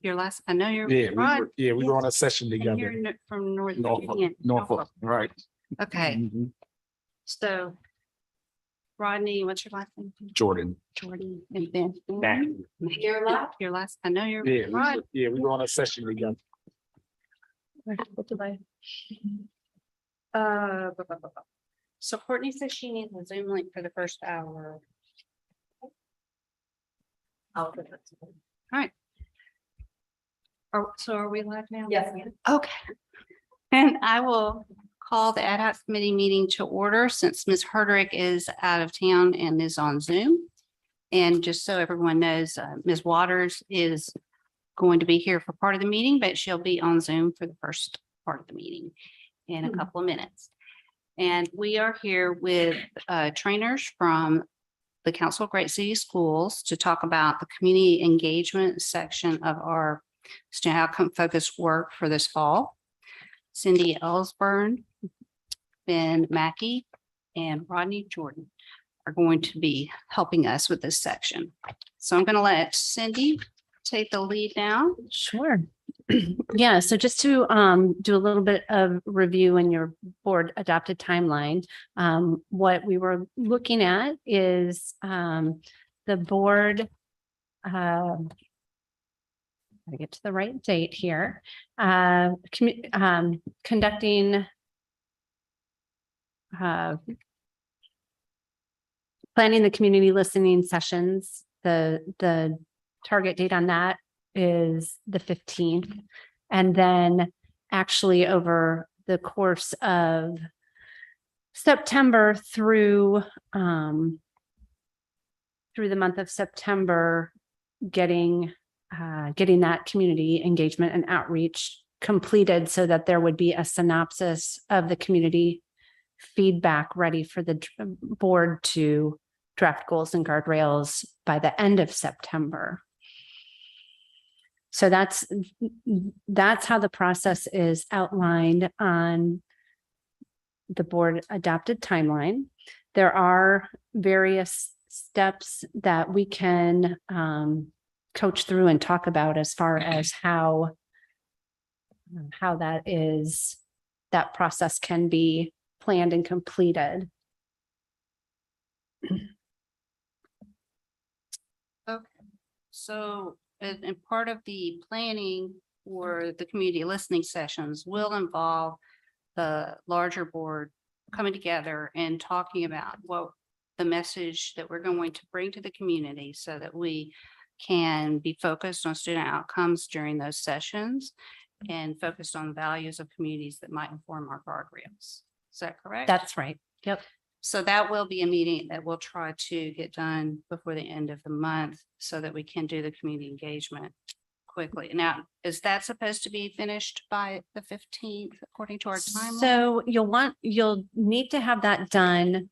Your last, I know you're. Yeah, Rod, we were on a session and together. you're from North Norfolk, Virginia. Norfolk, right. Okay, Mhm. so Rodney, what's your last name? Jordan. Jordan and Ben. Matthew. Your last, I know you're. Yeah, Rod. we were on a session together. What did I? So Courtney says she needs a Zoom link for the first hour. All right. So are we live now? Yes. Okay. And I will call the ad hoc committee meeting to order since Ms. Herderick is out of town and is on Zoom. And just so everyone knows, Ms. Waters is going to be here for part of the meeting, but she'll be on Zoom for the first part of the meeting in a couple of minutes. And we are here with trainers from the Council of Great City Schools to talk about the community engagement section of our student outcome focused work for this fall. Cindy Ellsburn, Ben Mackey, and Rodney Jordan are going to be helping us with this section. So I'm going to let Cindy take the lead now. Sure. Yeah, so just to do a little bit of review in your board adopted timeline, what we were looking at is the board, I get to the right date here, conducting planning the community listening sessions. The target date on that is the 15th. And then actually over the course of September through the month of September, getting that community engagement and outreach completed so that there would be a synopsis of the community feedback ready for the board to draft goals and guardrails by the end of September. So that's how the process is outlined on the board adopted timeline. There are various steps that we can coach through and talk about as far as how that process can be planned and completed. Okay, so and part of the planning for the community listening sessions will involve the larger board coming together and talking about what the message that we're going to bring to the community so that we can be focused on student outcomes during those sessions and focused on values of communities that might inform our guardrails. Is that correct? That's right. Yep. So that will be a meeting that we'll try to get done before the end of the month so that we can do the community engagement quickly. Now, is that supposed to be finished by the 15th according to our timeline? So you'll need to have that done.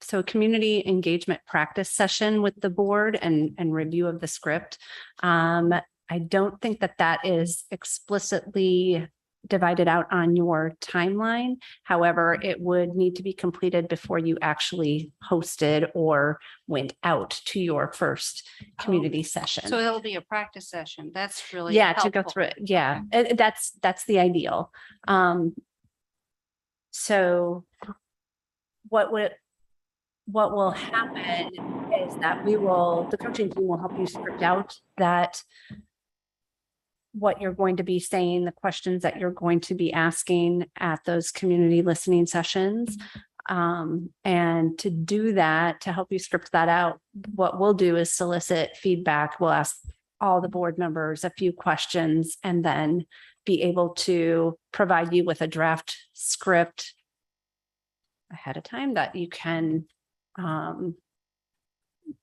So a community engagement practice session with the board and review of the script. I don't think that is explicitly divided out on your timeline. However, it would need to be completed before you actually hosted or went out to your first community session. So it'll be a practice session. That's really To go helpful. through it. Yeah, that's the ideal. So what will happen is that the coaching team will help you script out that what you're going to be saying, the questions that you're going to be asking at those community listening sessions. And to do that, to help you script that out, what we'll do is solicit feedback. We'll ask all the board members a few questions and then be able to provide you with a draft script ahead of time that you can,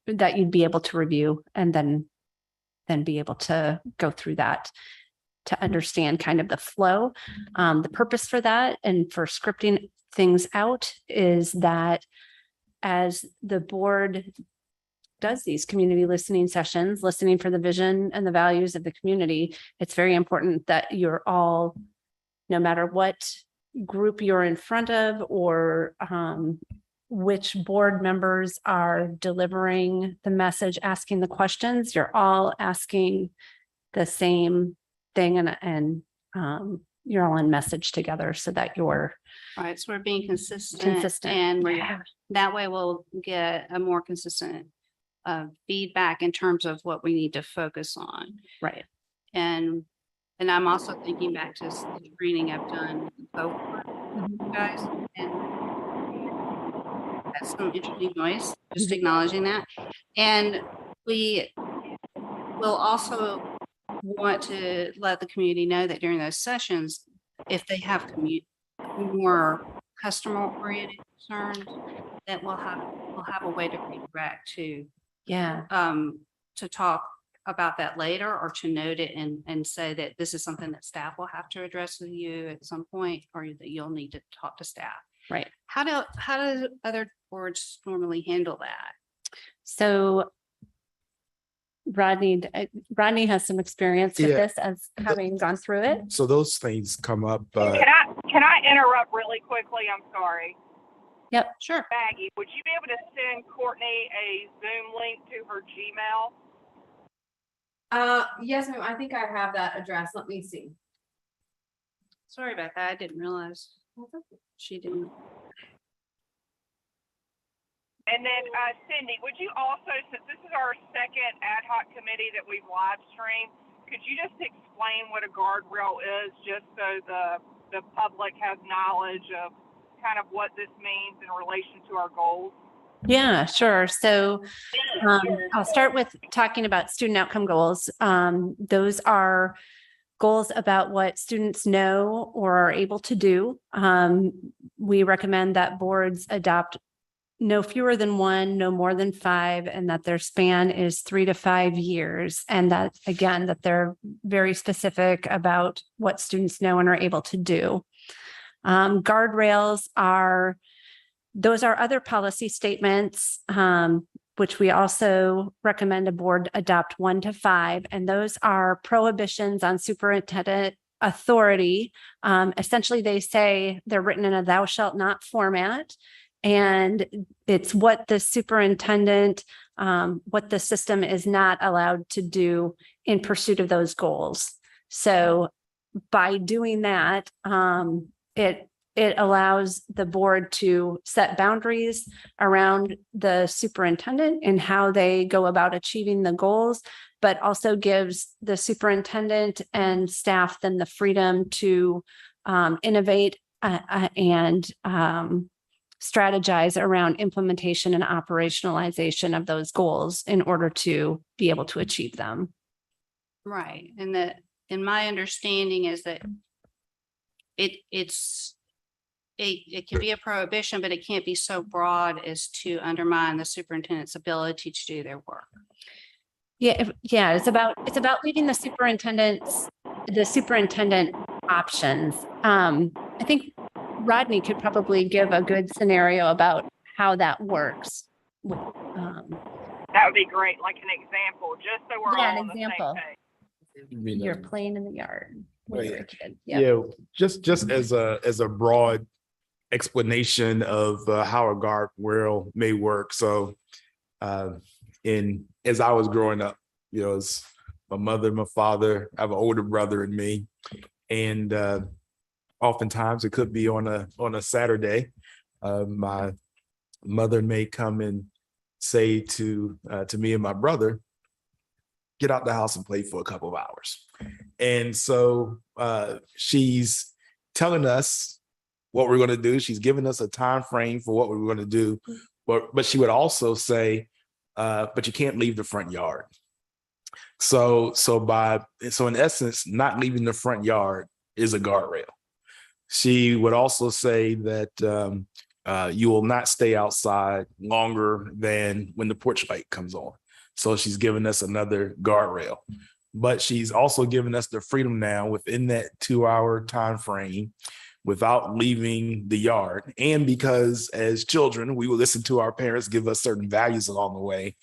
that you'd be able to review and then be able to go through that to understand kind of the flow. The purpose for that and for scripting things out is that as the board does these community listening sessions, listening for the vision and the values of the community, it's very important that you're all, no matter what group you're in front of or which board members are delivering the message, asking the questions, you're all asking the same thing and you're all in message together so that you're Right, so we're being consistent. consistent. And Yeah. that way we'll get a more consistent feedback in terms of what we need to focus on. Right. And I'm also thinking back to the training I've done so far, guys, and that's some interesting noise, just acknowledging that. And we will also want to let the community know that during those sessions, if they have more customer oriented concerns, that we'll have a way to redirect Yeah. to talk about that later, or to note it and say that this is something that staff will have to address with you at some point, or that you'll need to talk to staff. Right. How do other boards normally handle that? So Rodney has some experience with Yeah. this as having gone through it. So those things come up. Can I interrupt really quickly? I'm sorry. Yep. Sure. Maggie, would you be able to send Courtney a Zoom link to her Gmail? Yes, ma'am. I think I have that address. Let me see. Sorry about that. I didn't realize she didn't. And then Cindy, would you also, since this is our second ad hoc committee that we've live streamed, could you just explain what a guardrail is, just so the public has knowledge of kind of what this means in relation to our goals? Yeah, sure. So I'll start with talking about student outcome goals. Those are goals about what students know or are able to do. We recommend that boards adopt no fewer than one, no more than 5, and that their span is 3 to 5 years. And that, again, that they're very specific about what students know and are able to do. Guardrails those are other policy statements, which we also recommend a board adopt 1 to 5. And those are prohibitions on superintendent authority. Essentially, they say they're written in a thou shalt not format. And it's what the superintendent, what the system is not allowed to do in pursuit of those goals. So by doing that, it allows the board to set boundaries around the superintendent and how they go about achieving the goals, but also gives the superintendent and staff then the freedom to innovate and strategize around implementation and operationalization of those goals in order to be able to achieve them. Right. And my understanding is that it can be a prohibition, but it can't be so broad as to undermine the superintendent's ability to do their work. Yeah, it's about leaving the superintendent options. I think Rodney could probably give a good scenario about how that works. That would be great, like an example, just so we're all on the same page. You're playing in the yard when you were a kid. Yep. Yeah, just as a broad explanation of how a guardrail may work. So as I was growing up, it's my mother, my father, I have an older brother and me. And oftentimes it could be on a Saturday. My mother may come and say to me and my brother, get out the house and play for a couple of hours. And so she's telling us what we're going to do. She's giving us a time frame for what we're going to do. But she would also say, but you can't leave the front yard. So in essence, not leaving the front yard is a guardrail. She would also say that you will not stay outside longer than when the porch light comes on. So she's given us another guardrail, but she's also given us the freedom now within that 2-hour time frame without leaving the yard. And because as children, we would listen to our parents give us certain values along the way.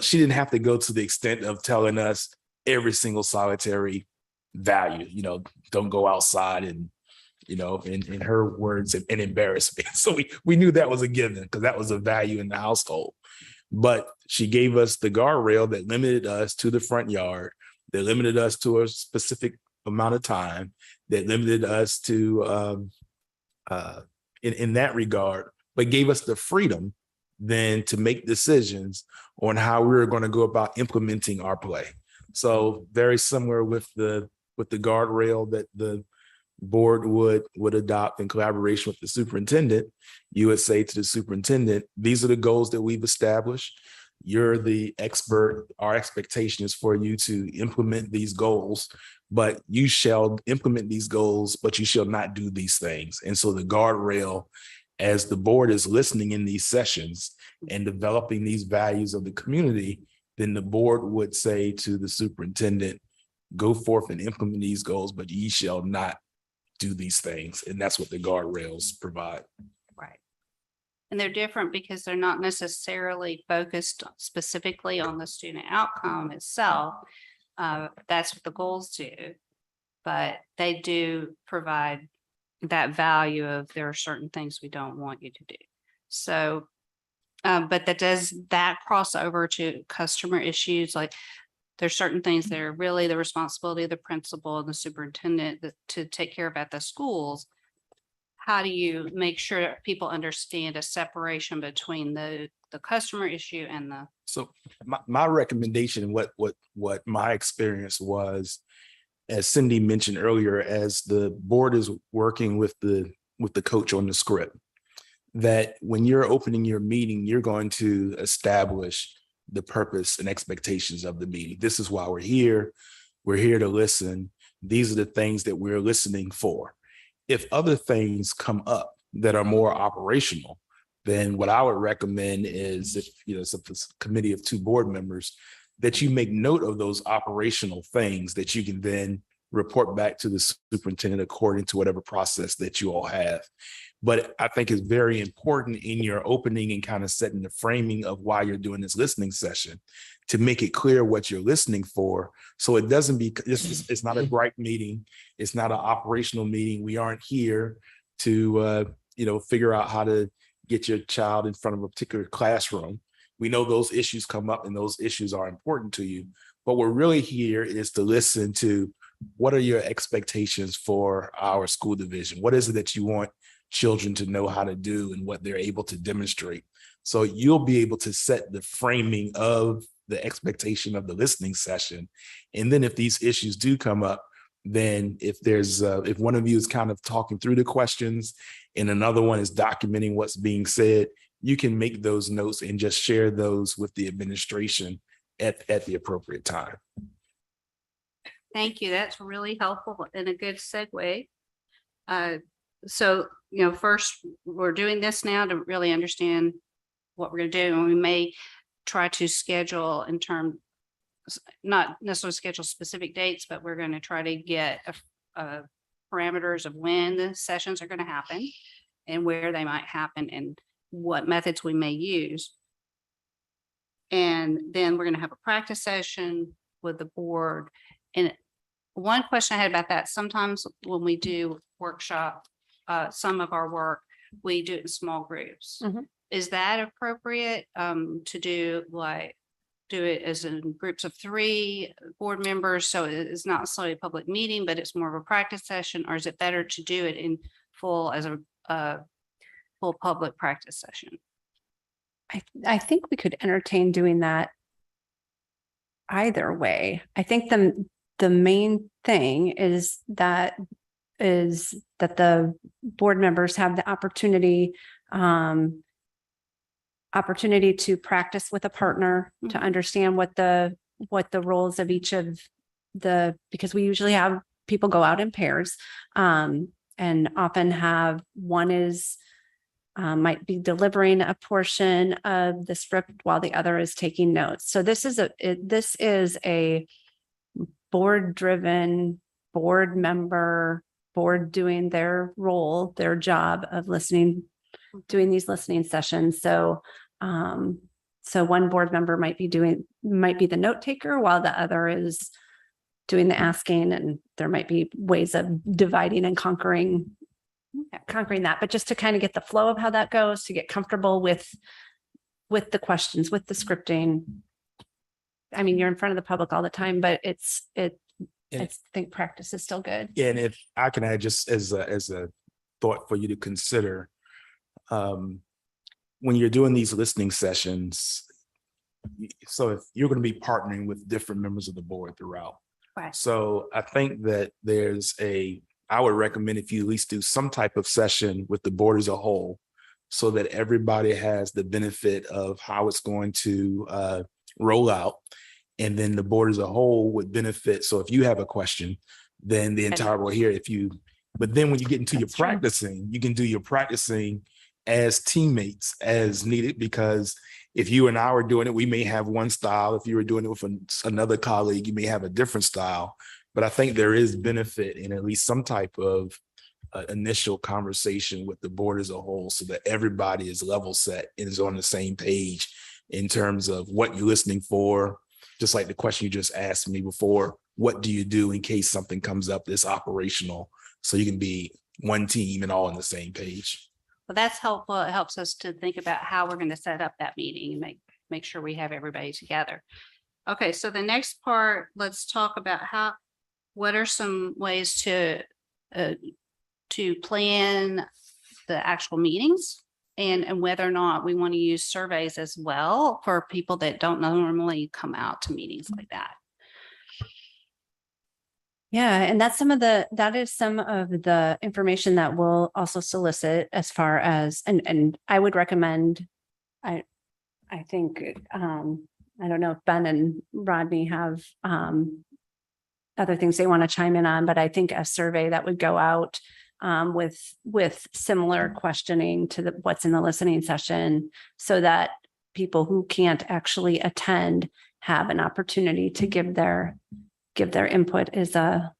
She didn't have to go to the extent of telling us every single solitary value, don't go outside and, in her words, and embarrass me. So we knew that was a given because that was a value in the household. But she gave us the guardrail that limited us to the front yard, that limited us to a specific amount of time, that limited us to in that regard, but gave us the freedom then to make decisions on how we were going to go about implementing our play. So very similar with the guardrail that the board would adopt in collaboration with the superintendent. You would say to the superintendent, these are the goals that we've established. You're the expert. Our expectation is for you to implement these goals, but you shall implement these goals, but you shall not do these things. And so the guardrail, as the board is listening in these sessions and developing these values of the community, then the board would say to the superintendent, go forth and implement these goals, but ye shall not do these things. And that's what the guardrails provide. Right. And they're different because they're not necessarily focused specifically on the student outcome itself. That's what the goals do. But they do provide that value of there are certain things we don't want you to do. So, but that cross over to customer issues, like there's certain things that are really the responsibility of the principal and the superintendent to take care of at the schools. How do you make sure people understand a separation between the customer issue and the? So my recommendation, what my experience was, as Cindy mentioned earlier, as the board is working with the coach on the script, that when you're opening your meeting, you're going to establish the purpose and expectations of the meeting. This is why we're here. We're here to listen. These are the things that we're listening for. If other things come up that are more operational, then what I would recommend is if it's a committee of 2 board members, that you make note of those operational things that you can then report back to the superintendent according to whatever process that you all have. But I think it's very important in your opening and kind of setting the framing of why you're doing this listening session to make it clear what you're listening for. So it doesn't be, it's not a gripe meeting. It's not an operational meeting. We aren't here to, figure out how to get your child in front of a particular classroom. We know those issues come up and those issues are important to you. But we're really here is to listen to what are your expectations for our school division? What is it that you want children to know how to do and what they're able to demonstrate? So you'll be able to set the framing of the expectation of the listening session. And then if these issues do come up, then if one of you is kind of talking through the questions and another one is documenting what's being said, you can make those notes and just share those with the administration at the appropriate time. Thank you. That's really helpful and a good segue. So, first we're doing this now to really understand what we're going to do. And we may try to schedule not necessarily schedule specific dates, but we're going to try to get parameters of when the sessions are going to happen and where they might happen and what methods we may use. And then we're going to have a practice session with the board. And one question I had about that, sometimes when we do workshop, some of our work, we do it in small groups. Mhm. Is that appropriate to do it as in groups of 3 board members? So it's not solely a public meeting, but it's more of a practice session, or is it better to do it in full as a full public practice session? I think we could entertain doing that either way. I think the main thing is that the board members have the opportunity to practice with a partner, to understand what the roles of each of because we usually have people go out in pairs, and often have one might be delivering a portion of the script while the other is taking notes. So this is a board-driven board member, board doing their role, their job of listening, doing these listening sessions. So one board member might be the note taker while the other is doing the asking, and there might be ways of dividing and conquering that, but just to kind of get the flow of how that goes, to get comfortable with with the questions, with the scripting. I mean, you're in front of the public all the time, but I think practice is still good. And if I can add just as a thought for you to consider, when you're doing these listening sessions, so if you're going to be partnering with different members of the board throughout. Right. So I think that I would recommend if you at least do some type of session with the board as a whole, so that everybody has the benefit of how it's going to roll out. And then the board as a whole would benefit. So if you have a question, then the entire board here, but then when you get into your practicing, you can do your practicing as teammates as needed, because if you and I were doing it, we may have one style. If you were doing it with another colleague, you may have a different style. But I think there is benefit in at least some type of initial conversation with the board as a whole, so that everybody is level set and is on the same page in terms of what you're listening for. Just like the question you just asked me before, what do you do in case something comes up that's operational? So you can be one team and all on the same page. Well, that's helpful. It helps us to think about how we're going to set up that meeting and make sure we have everybody together. Okay, so the next part, let's talk about what are some ways to plan the actual meetings, and whether or not we want to use surveys as well for people that don't normally come out to meetings like that. Yeah, and that is some of the information that we'll also solicit as far as, and I would recommend, I think, I don't know if Ben and Rodney have other things they want to chime in on, but I think a survey that would go out with similar questioning to what's in the listening session, so that people who can't actually attend have an opportunity to give their input is a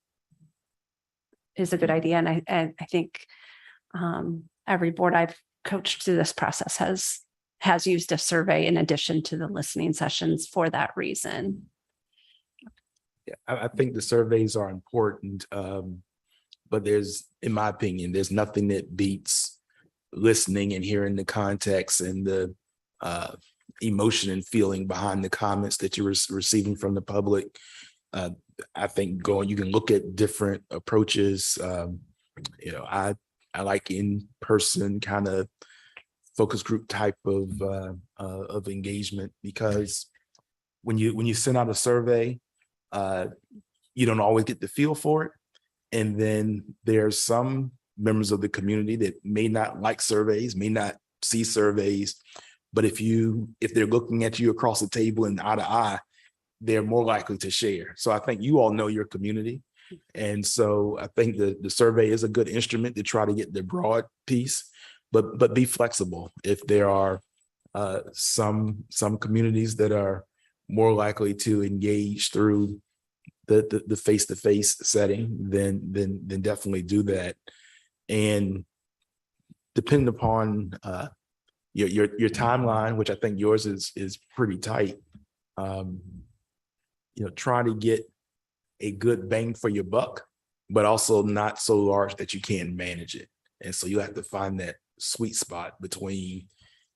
good idea. And I think every board I've coached through this process has used a survey in addition to the listening sessions for that reason. Yeah, I think the surveys are important. But in my opinion, there's nothing that beats listening and hearing the context and the emotion and feeling behind the comments that you're receiving from the public. I think you can look at different approaches. I like in-person kind of focus group type of engagement, because when you send out a survey, you don't always get the feel for it. And then there's some members of the community that may not like surveys, may not see surveys, but if they're looking at you across the table and eye to eye, they're more likely to share. So I think you all know your community. And so I think the survey is a good instrument to try to get the broad piece, but be flexible. If there are some communities that are more likely to engage through the face-to-face setting, then definitely do that. And depending upon your timeline, which I think yours is pretty tight, try to get a good bang for your buck, but also not so large that you can't manage it. And so you have to find that sweet spot between,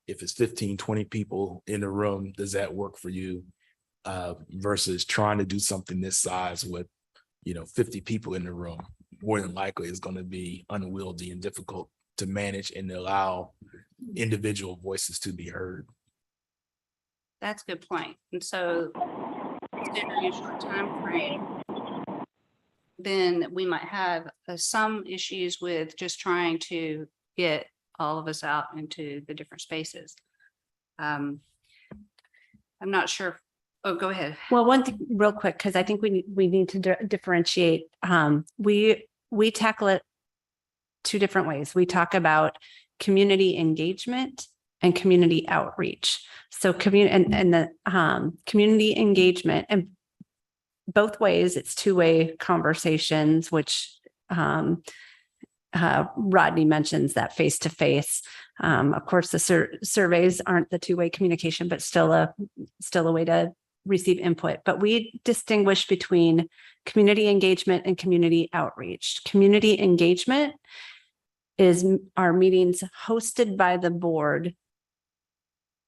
if it's 15, 20 people in the room, does that work for you? Versus trying to do something this size with 50 people in the room. More than likely is going to be unwieldy and difficult to manage and allow individual voices to be heard. That's a good point. And so, considering a short time frame, then we might have some issues with just trying to get all of us out into the different spaces. I'm not sure. Oh, go ahead. Well, one thing real quick, because I think we need to differentiate. We tackle it two different ways. We talk about community engagement and community outreach. So the community engagement, and both ways, it's two-way conversations, which Rodney mentions that face-to-face. Of course, the surveys aren't the two-way communication, but still a way to receive input. But we distinguish between community engagement and community outreach. Community engagement is our meetings hosted by the board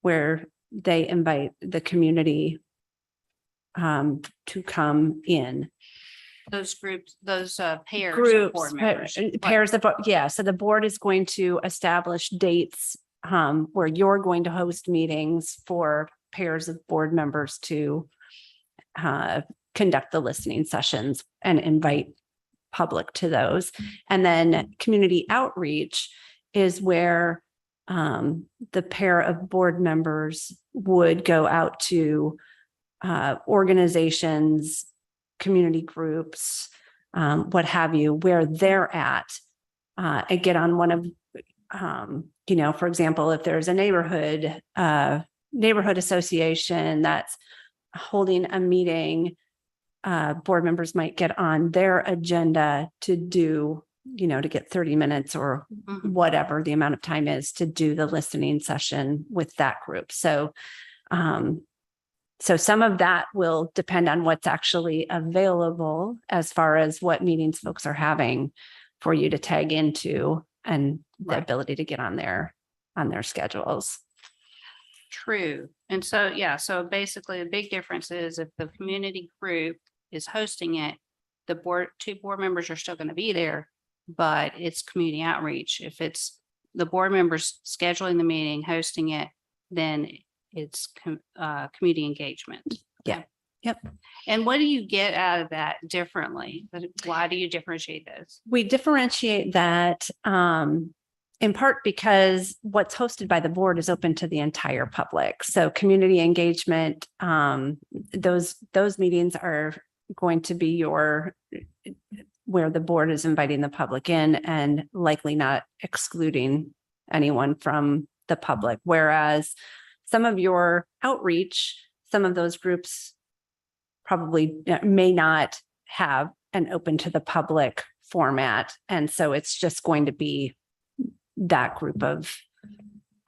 where they invite the community to come in. Those groups, those pairs of Groups, board members. pairs of, yeah, so the board is going to establish dates where you're going to host meetings for pairs of board members to conduct the listening sessions and invite public to those. And then community outreach is where the pair of board members would go out to organizations, community groups, what have you, where they're at, and get on one of, for example, if there's a neighborhood association that's holding a meeting, board members might get on their agenda to do, to get 30 minutes or Mhm. whatever the amount of time is to do the listening session with that group. So, so some of that will depend on what's actually available as far as what meetings folks are having for you to tag into and the Right. ability to get on their schedules. True. And so, yeah, so basically the big difference is if the community group is hosting it, two board members are still going to be there, but it's community outreach. If it's the board members scheduling the meeting, hosting it, then it's community engagement. Yeah. Yep. And what do you get out of that differently? Why do you differentiate those? We differentiate that in part because what's hosted by the board is open to the entire public. So community engagement, those meetings are going to be where the board is inviting the public in and likely not excluding anyone from the public. Whereas some of your outreach, some of those groups probably may not have an open to the public format. And so it's just going to be that group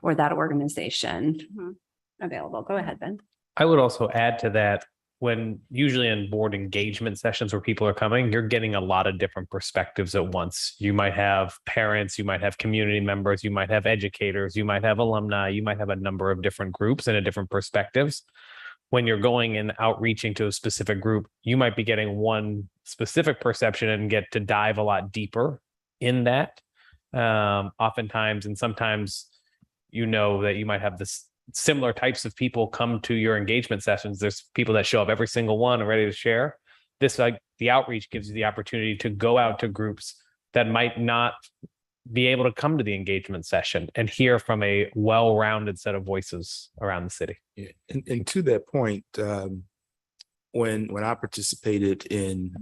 or that organization Mhm. available. Go ahead, Ben. I would also add to that, when usually in board engagement sessions where people are coming, you're getting a lot of different perspectives at once. You might have parents, you might have community members, you might have educators, you might have alumni, you might have a number of different groups and different perspectives. When you're going and outreaching to a specific group, you might be getting one specific perception and get to dive a lot deeper in that. Oftentimes, and sometimes, that you might have this similar types of people come to your engagement sessions. There's people that show up every single one and ready to share. This, like the outreach, gives you the opportunity to go out to groups that might not be able to come to the engagement session and hear from a well-rounded set of voices around the city. Yeah. And to that point, when I participated in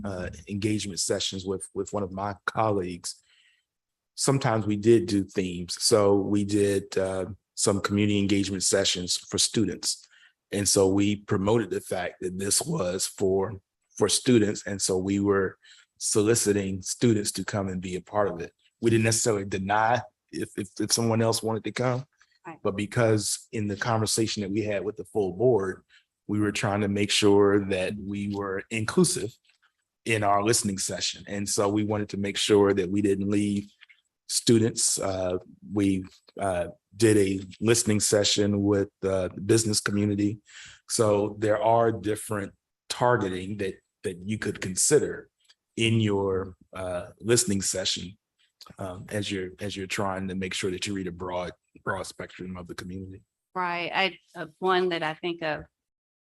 engagement sessions with one of my colleagues, sometimes we did do themes. So we did some community engagement sessions for students. And so we promoted the fact that this was for students. And so we were soliciting students to come and be a part of it. We didn't necessarily deny if someone else wanted to come, Right. but because in the conversation that we had with the full board, we were trying to make sure that we were inclusive in our listening session. And so we wanted to make sure that we didn't leave students. We did a listening session with the business community. So there are different targeting that you could consider in your listening session as you're trying to make sure that you read a broad spectrum of the community. Right. One that I think of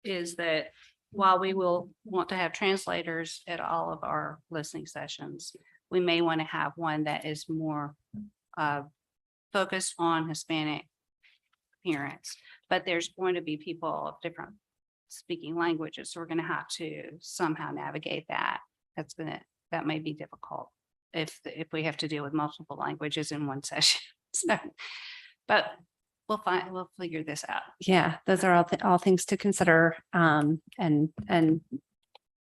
is that while we will want to have translators at all of our listening sessions, we may want to have one that is more focused on Hispanic parents, but there's going to be people of different speaking languages. So we're going to have to somehow navigate that. That may be difficult if we have to deal with multiple languages in one session. So, but we'll figure this out. Yeah, those are all things to consider. And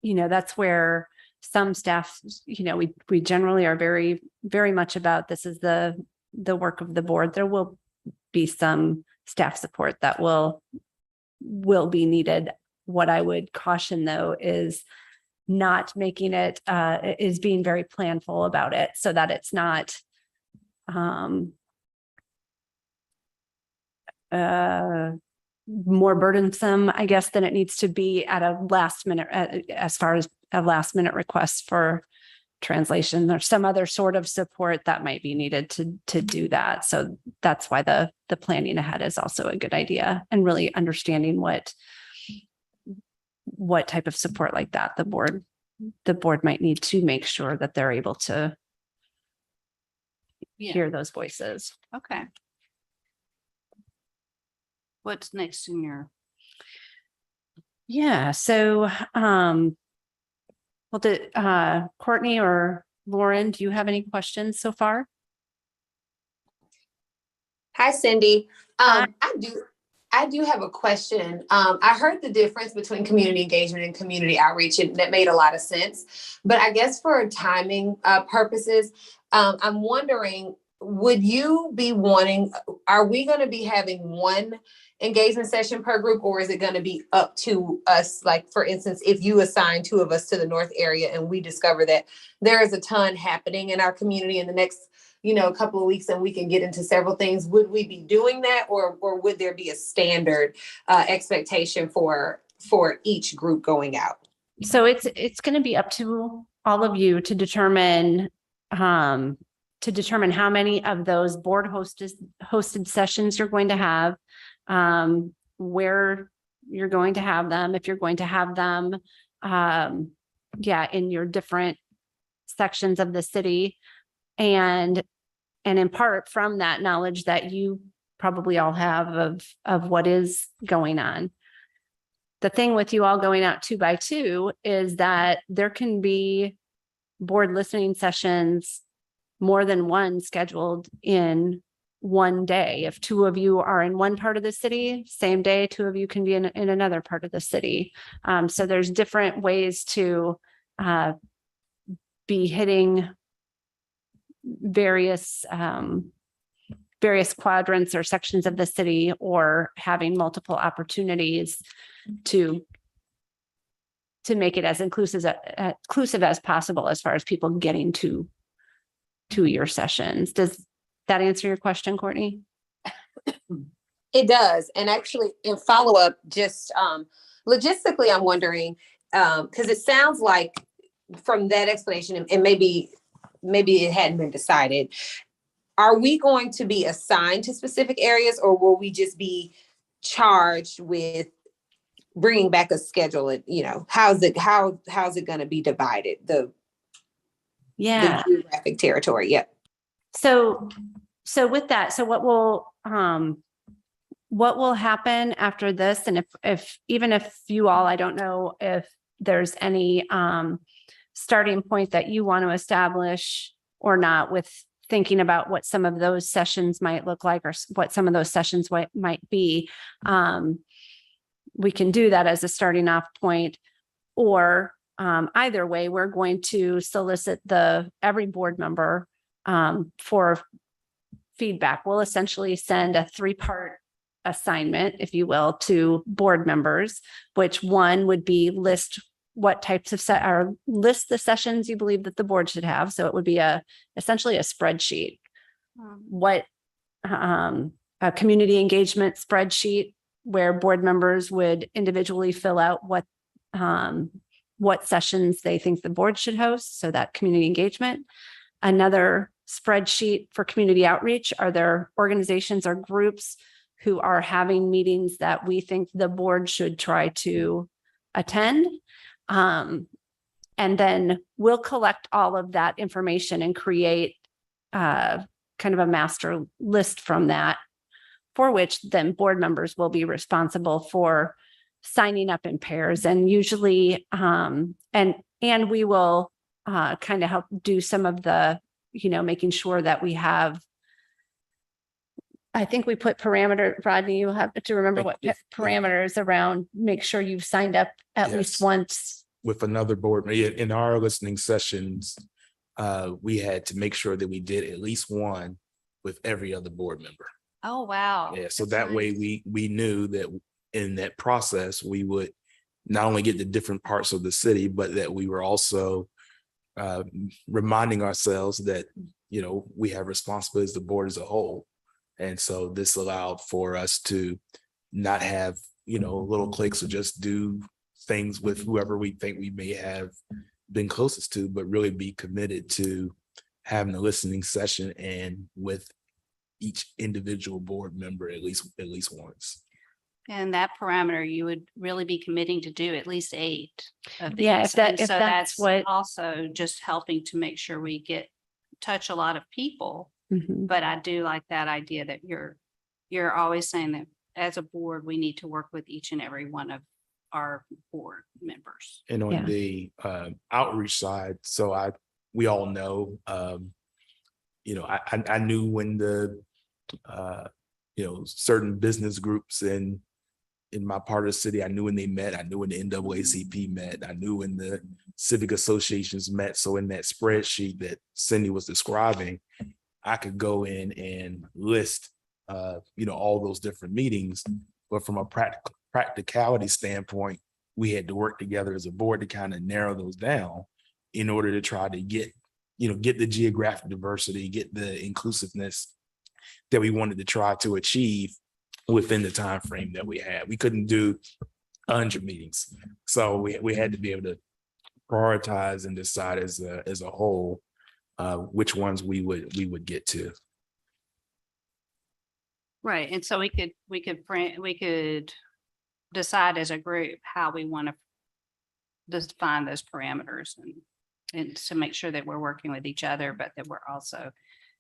that's where some staff, we generally are very, very much about this is the work of the board. There will be some staff support that will be needed. What I would caution though is not making it is being very planful about it so that it's not more burdensome, I guess, than it needs to be at a last minute, as far as a last minute request for translation or some other sort of support that might be needed to do that. So that's why the planning ahead is also a good idea, and really understanding what type of support like that the board might need to make sure that they're able to Yeah. hear those voices. Okay. What's next in your, Yeah. So, well, Courtney or Lauren, do you have any questions so far? Hi, Cindy. Hi. I do have a question. I heard the difference between community engagement and community outreach, and that made a lot of sense. But I guess for timing purposes, I'm wondering, would you be wanting, are we going to be having one engagement session per group, or is it going to be up to us? Like, for instance, if you assign 2 of us to the North area and we discover that there is a ton happening in our community in the next couple of weeks, and we can get into several things, would we be doing that, or would there be a standard expectation for each group going out? So it's going to be up to all of you to determine how many of those board hosted sessions you're going to have, where you're going to have them, if you're going to have them, in your different sections of the city. And in part from that knowledge that you probably all have of what is going on. The thing with you all going out 2 by 2 is that there can be board listening sessions, more than one scheduled in one day. If 2 of you are in one part of the city, same day, 2 of you can be in another part of the city. So there's different ways to be hitting various quadrants or sections of the city, or having multiple opportunities to make it as inclusive as possible as far as people getting to your sessions. Does that answer your question, Courtney? It does. And actually, in follow-up, just logistically, I'm wondering, because it sounds like from that explanation, and maybe it hadn't been decided, are we going to be assigned to specific areas, or will we just be charged with bringing back a schedule? And how's it going to be divided? The geographic territory. Yep. So with that, so what will happen after this? And if you all, I don't know if there's any starting point that you want to establish or not, with thinking about what some of those sessions might look like, or what some of those sessions might be. We can do that as a starting off point, or either way, we're going to solicit every board member for feedback. We'll essentially send a 3-part assignment, if you will, to board members, which one would be list what types of list the sessions you believe that the board should have. So it would be essentially a spreadsheet. What a community engagement spreadsheet where board members would individually fill out what sessions they think the board should host. So that community engagement. Another spreadsheet for community outreach. Are there organizations or groups who are having meetings that we think the board should try to attend? And then we'll collect all of that information and create kind of a master list from that, for which then board members will be responsible for signing up in pairs. And usually, and we will kind of help do some of the, making sure that we have, I think we put Rodney, you have to remember what parameters around, make sure you've signed up at least once. With another board, in our listening sessions, we had to make sure that we did at least one with every other board member. oh, wow. Yeah, so That's that way nice. we knew that in that process, we would not only get the different parts of the city, but that we were also reminding ourselves that, we have responsibility as the board as a whole. And so this allowed for us to not have, little cliques or just do things with whoever we think we may have been closest to, but really be committed to having a listening session and with each individual board member at least once. And that parameter, you would really be committing to do at least 8 of these. Yeah, if And if so that's what. also just helping to make sure we touch a lot of people. Mhm. But I do like that idea that you're always saying that as a board, we need to work with each and every one of our board members. And on Yeah. the outreach side, so we all know, I knew when the certain business groups in my part of the city, I knew when they met, I knew when the NAACP met, I knew when the civic associations met. So in that spreadsheet that Cindy was describing, I could go in and list, all those different meetings. But from a practicality standpoint, we had to work together as a board to kind of narrow those down in order to try to get the geographic diversity, get the inclusiveness that we wanted to try to achieve within the time frame that we had. We couldn't do 100 meetings, so we had to be able to prioritize and decide as a whole which ones we would get to. Right. And so we could decide as a group how we want to define those parameters and to make sure that we're working with each other, but that we're also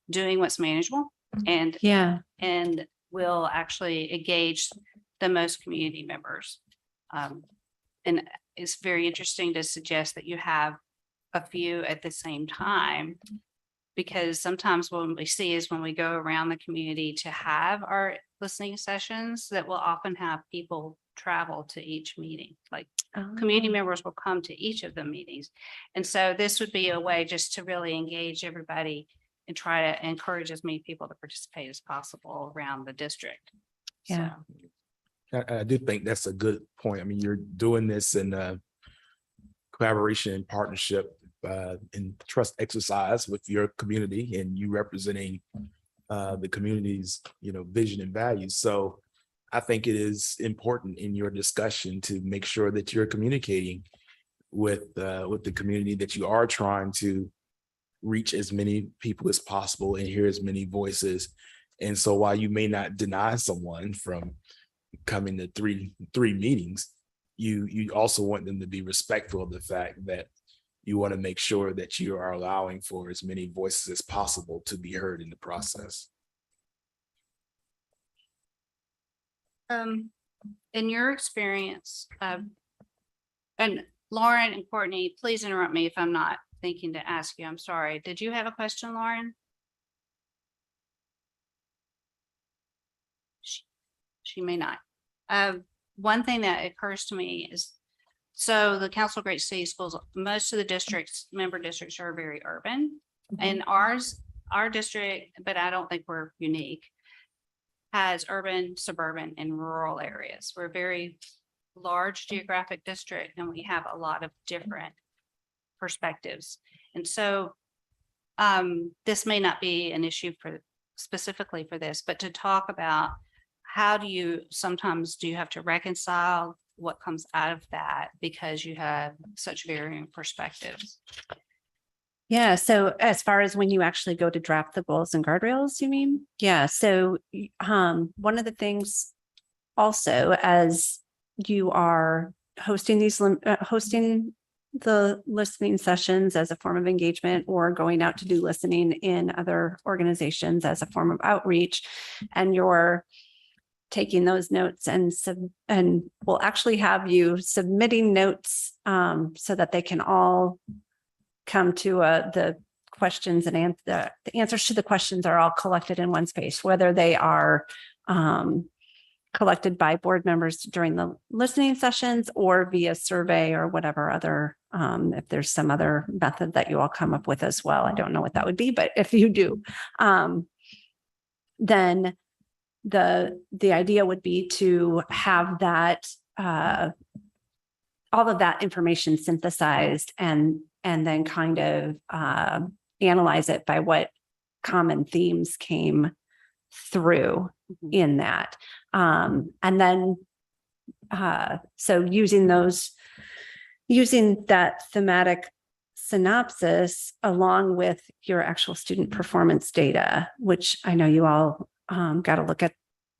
doing what's manageable and will actually engage the most community members. And it's very interesting to suggest that you have a few at the same time, because sometimes what we see is when we go around the community to have our listening sessions, that will often have people travel to each meeting, like community members will come to each of the meetings. And so this would be a way just to really engage everybody and try to encourage as many people to participate as possible around the district. Yeah. So, I do think that's a good point. I mean, you're doing this in collaboration and partnership and trust exercise with your community, and you representing the community's vision and values. So I think it is important in your discussion to make sure that you're communicating with the community, that you are trying to reach as many people as possible and hear as many voices. And so while you may not deny someone from coming to three meetings, you also want them to be respectful of the fact that you want to make sure that you are allowing for as many voices as possible to be heard in the process. In your experience, and Lauren and Courtney, please interrupt me if I'm not thinking to ask you. I'm sorry. Did you have a question, Lauren? She may not. One thing that occurs to me is, so the Council of Great City Schools, most of the member districts are very urban, and our district, but I don't think we're unique, has urban, suburban, and rural areas. We're a very large geographic district, and we have a lot of different perspectives. And so this may not be an issue specifically for this, but to talk about how do you have to reconcile what comes out of that because you have such varying perspectives? Yeah. So as far as when you actually go to draft the goals and guardrails, you mean? Yeah. So one of the things also, as you are hosting the listening sessions as a form of engagement, or going out to do listening in other organizations as a form of outreach, and you're taking those notes and we'll actually have you submitting notes so that they can all come to the questions and the answers to the questions are all collected in one space, whether they are collected by board members during the listening sessions or via survey or whatever other, if there's some other method that you all come up with as well. I don't know what that would be, but if you do, then the idea would be to have that all of that information synthesized and then kind of analyze it by what common themes came through Mhm. in that. And then, so using that thematic synopsis along with your actual student performance data, which I know you all got to look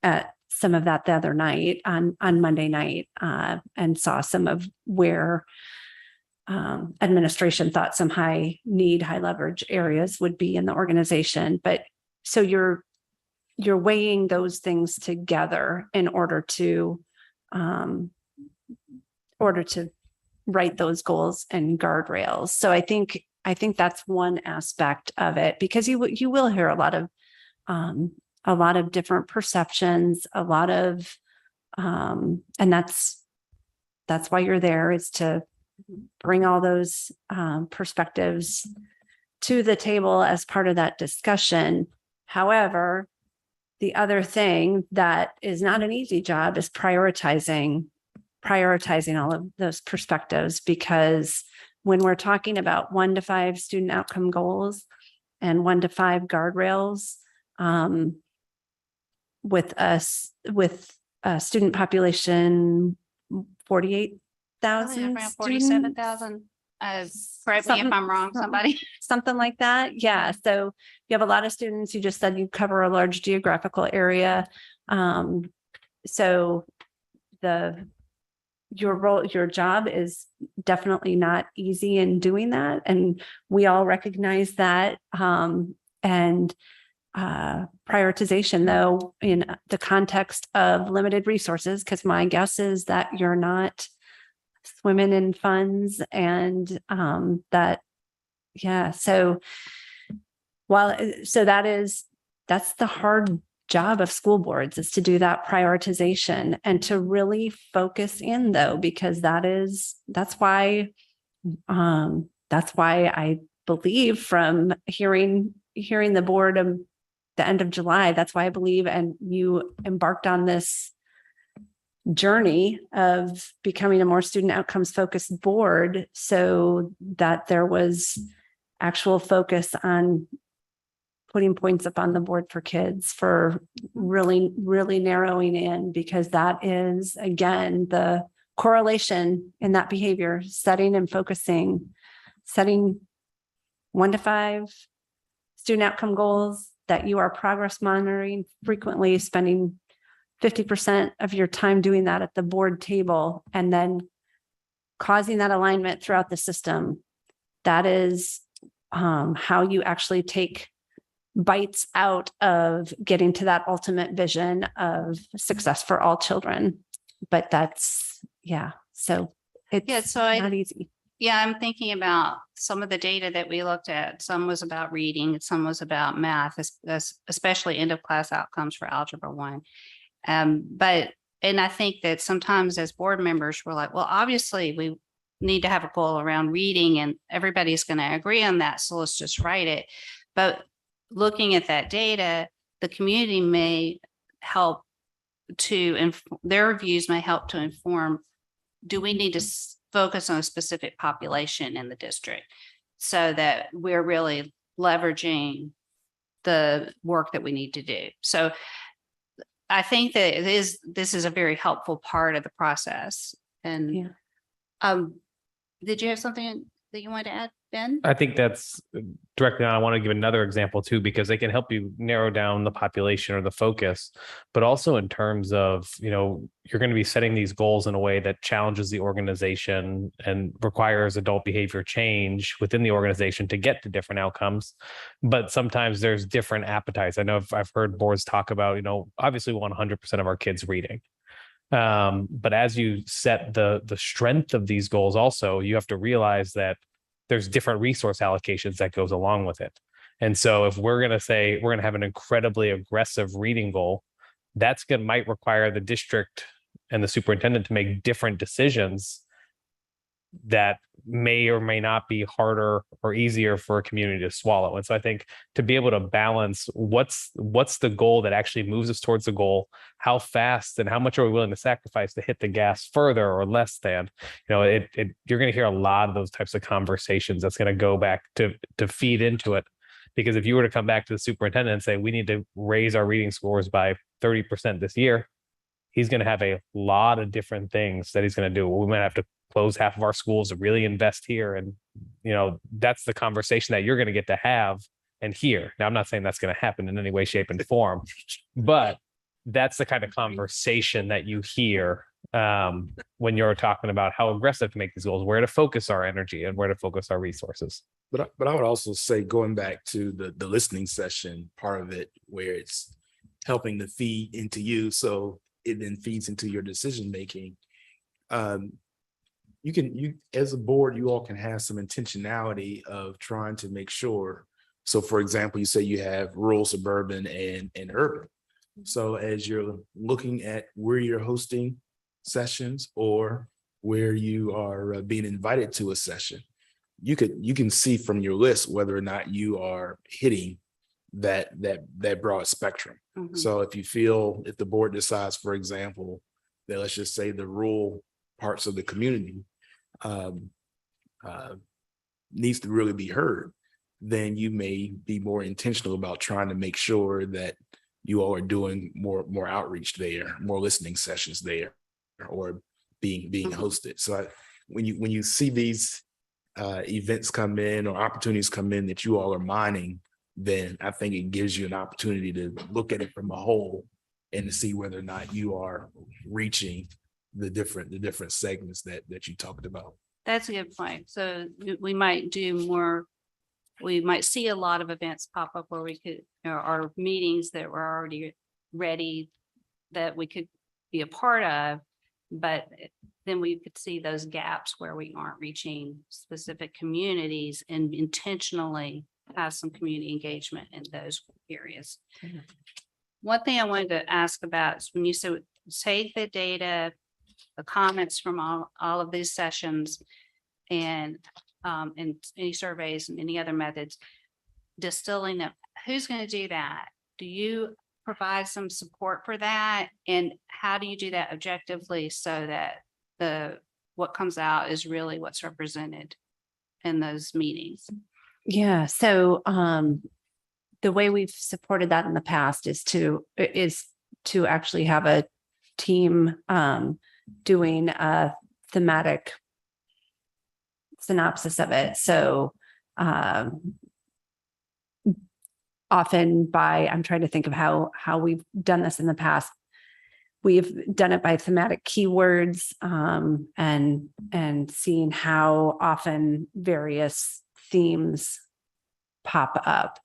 at some of that the other night on Monday night, and saw some of where administration thought some high leverage areas would be in the organization. But so you're weighing those things together in order to write those goals and guardrails. So I think that's one aspect of it, because you will hear a lot of different perceptions, and that's why you're there, is to bring all those perspectives to the table as part of that discussion. However, the other thing that is not an easy job is prioritizing all of those perspectives, because when we're talking about 1 to 5 student outcome goals and 1 to 5 guardrails, with a student population 48,000, Around 47,000. Correct me if I'm wrong, somebody. something like that. Yeah. So you have a lot of students. You just said you cover a large geographical area. So your job is definitely not easy in doing that. And we all recognize that. And prioritization, though, in the context of limited resources, because my guess is that you're not swimming in funds, and so that's the hard job of school boards, is to do that prioritization and to really focus in, though, because that's why I believe, from hearing the board the end of July, that's why I believe, and you embarked on this journey of becoming a more student outcomes focused board, so that there was actual focus on putting points up on the board for kids, for really, really narrowing in, because that is, again, the correlation in that behavior, setting 1 to 5 student outcome goals that you are progress monitoring frequently, spending 50% of your time doing that at the board table, and then causing that alignment throughout the system. That is how you actually take bites out of getting to that ultimate vision of success for all children. But so it's not easy. Yeah, I'm thinking about some of the data that we looked at. Some was about reading, some was about math, especially end of class outcomes for Algebra 1. And I think that sometimes as board members, we're like, well, obviously we need to have a goal around reading and everybody's going to agree on that. So let's just write it. But looking at that data, the community may help to, their views may help to inform, do we need to focus on a specific population in the district so that we're really leveraging the work that we need to do. So I think that this is a very helpful part of the process. And did you have something that you wanted to add, Ben? I think that's directly on. I want to give another example too, because they can help you narrow down the population or the focus, but also in terms of, you're going to be setting these goals in a way that challenges the organization and requires adult behavior change within the organization to get to different outcomes. But sometimes there's different appetites. I know I've heard boards talk about, obviously we want 100% of our kids reading. But as you set the strength of these goals, also, you have to realize that there's different resource allocations that goes along with it. And so if we're going to say we're going to have an incredibly aggressive reading goal, might require the district and the superintendent to make different decisions that may or may not be harder or easier for a community to swallow. And so I think to be able to balance what's the goal that actually moves us towards the goal, how fast and how much are we willing to sacrifice to hit the gas further or less than, you're going to hear a lot of those types of conversations that's going to go back to feed into it. Because if you were to come back to the superintendent and say, we need to raise our reading scores by 30% this year, he's going to have a lot of different things that he's going to do. We might have to close half of our schools to really invest here. And, that's the conversation that you're going to get to have and hear. Now, I'm not saying that's going to happen in any way, shape, and form, but that's the kind of conversation that you hear when you're talking about how aggressive to make these goals, where to focus our energy and where to focus our resources. But I would also say, going back to the listening session part of it, where it's helping to feed into you, so it then feeds into your decision making. You as a board, you all can have some intentionality of trying to make sure. So, for example, you say you have rural, suburban, and urban. So as you're looking at where you're hosting sessions or where you are being invited to a session, you can see from your list whether or not you are hitting that broad spectrum. Mhm. So if the board decides, for example, that let's just say the rural parts of the community needs to really be heard, then you may be more intentional about trying to make sure that you all are doing more outreach there, more listening sessions there, or being hosted. So when you see these events come in or opportunities come in that you all are mining, then I think it gives you an opportunity to look at it from a whole and to see whether or not you are reaching the different segments that you talked about. That's a good point. So we might do more. We might see a lot of events pop up where we could, or meetings that were already ready that we could be a part of, but then we could see those gaps where we aren't reaching specific communities and intentionally have some community engagement in those areas. Mhm. One thing I wanted to ask about is when you say the data, the comments from all of these sessions and any surveys and any other methods, distilling them, who's going to do that? Do you provide some support for that? And how do you do that objectively so that what comes out is really what's represented in those meetings? Yeah. So the way we've supported that in the past is to actually have a team doing a thematic synopsis of it. So often I'm trying to think of how we've done this in the past. We've done it by thematic keywords and seeing how often various themes pop up.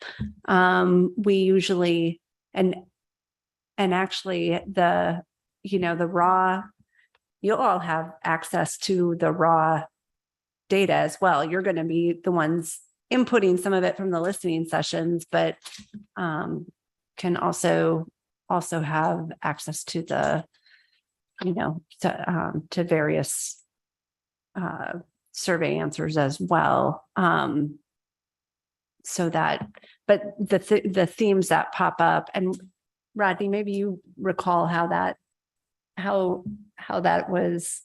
We usually, and actually the raw, you'll all have access to the raw data as well. You're going to be the ones inputting some of it from the listening sessions, but can also have access to the, to various survey answers as well. So that, but the themes that pop up, and Rodney, maybe you recall how that was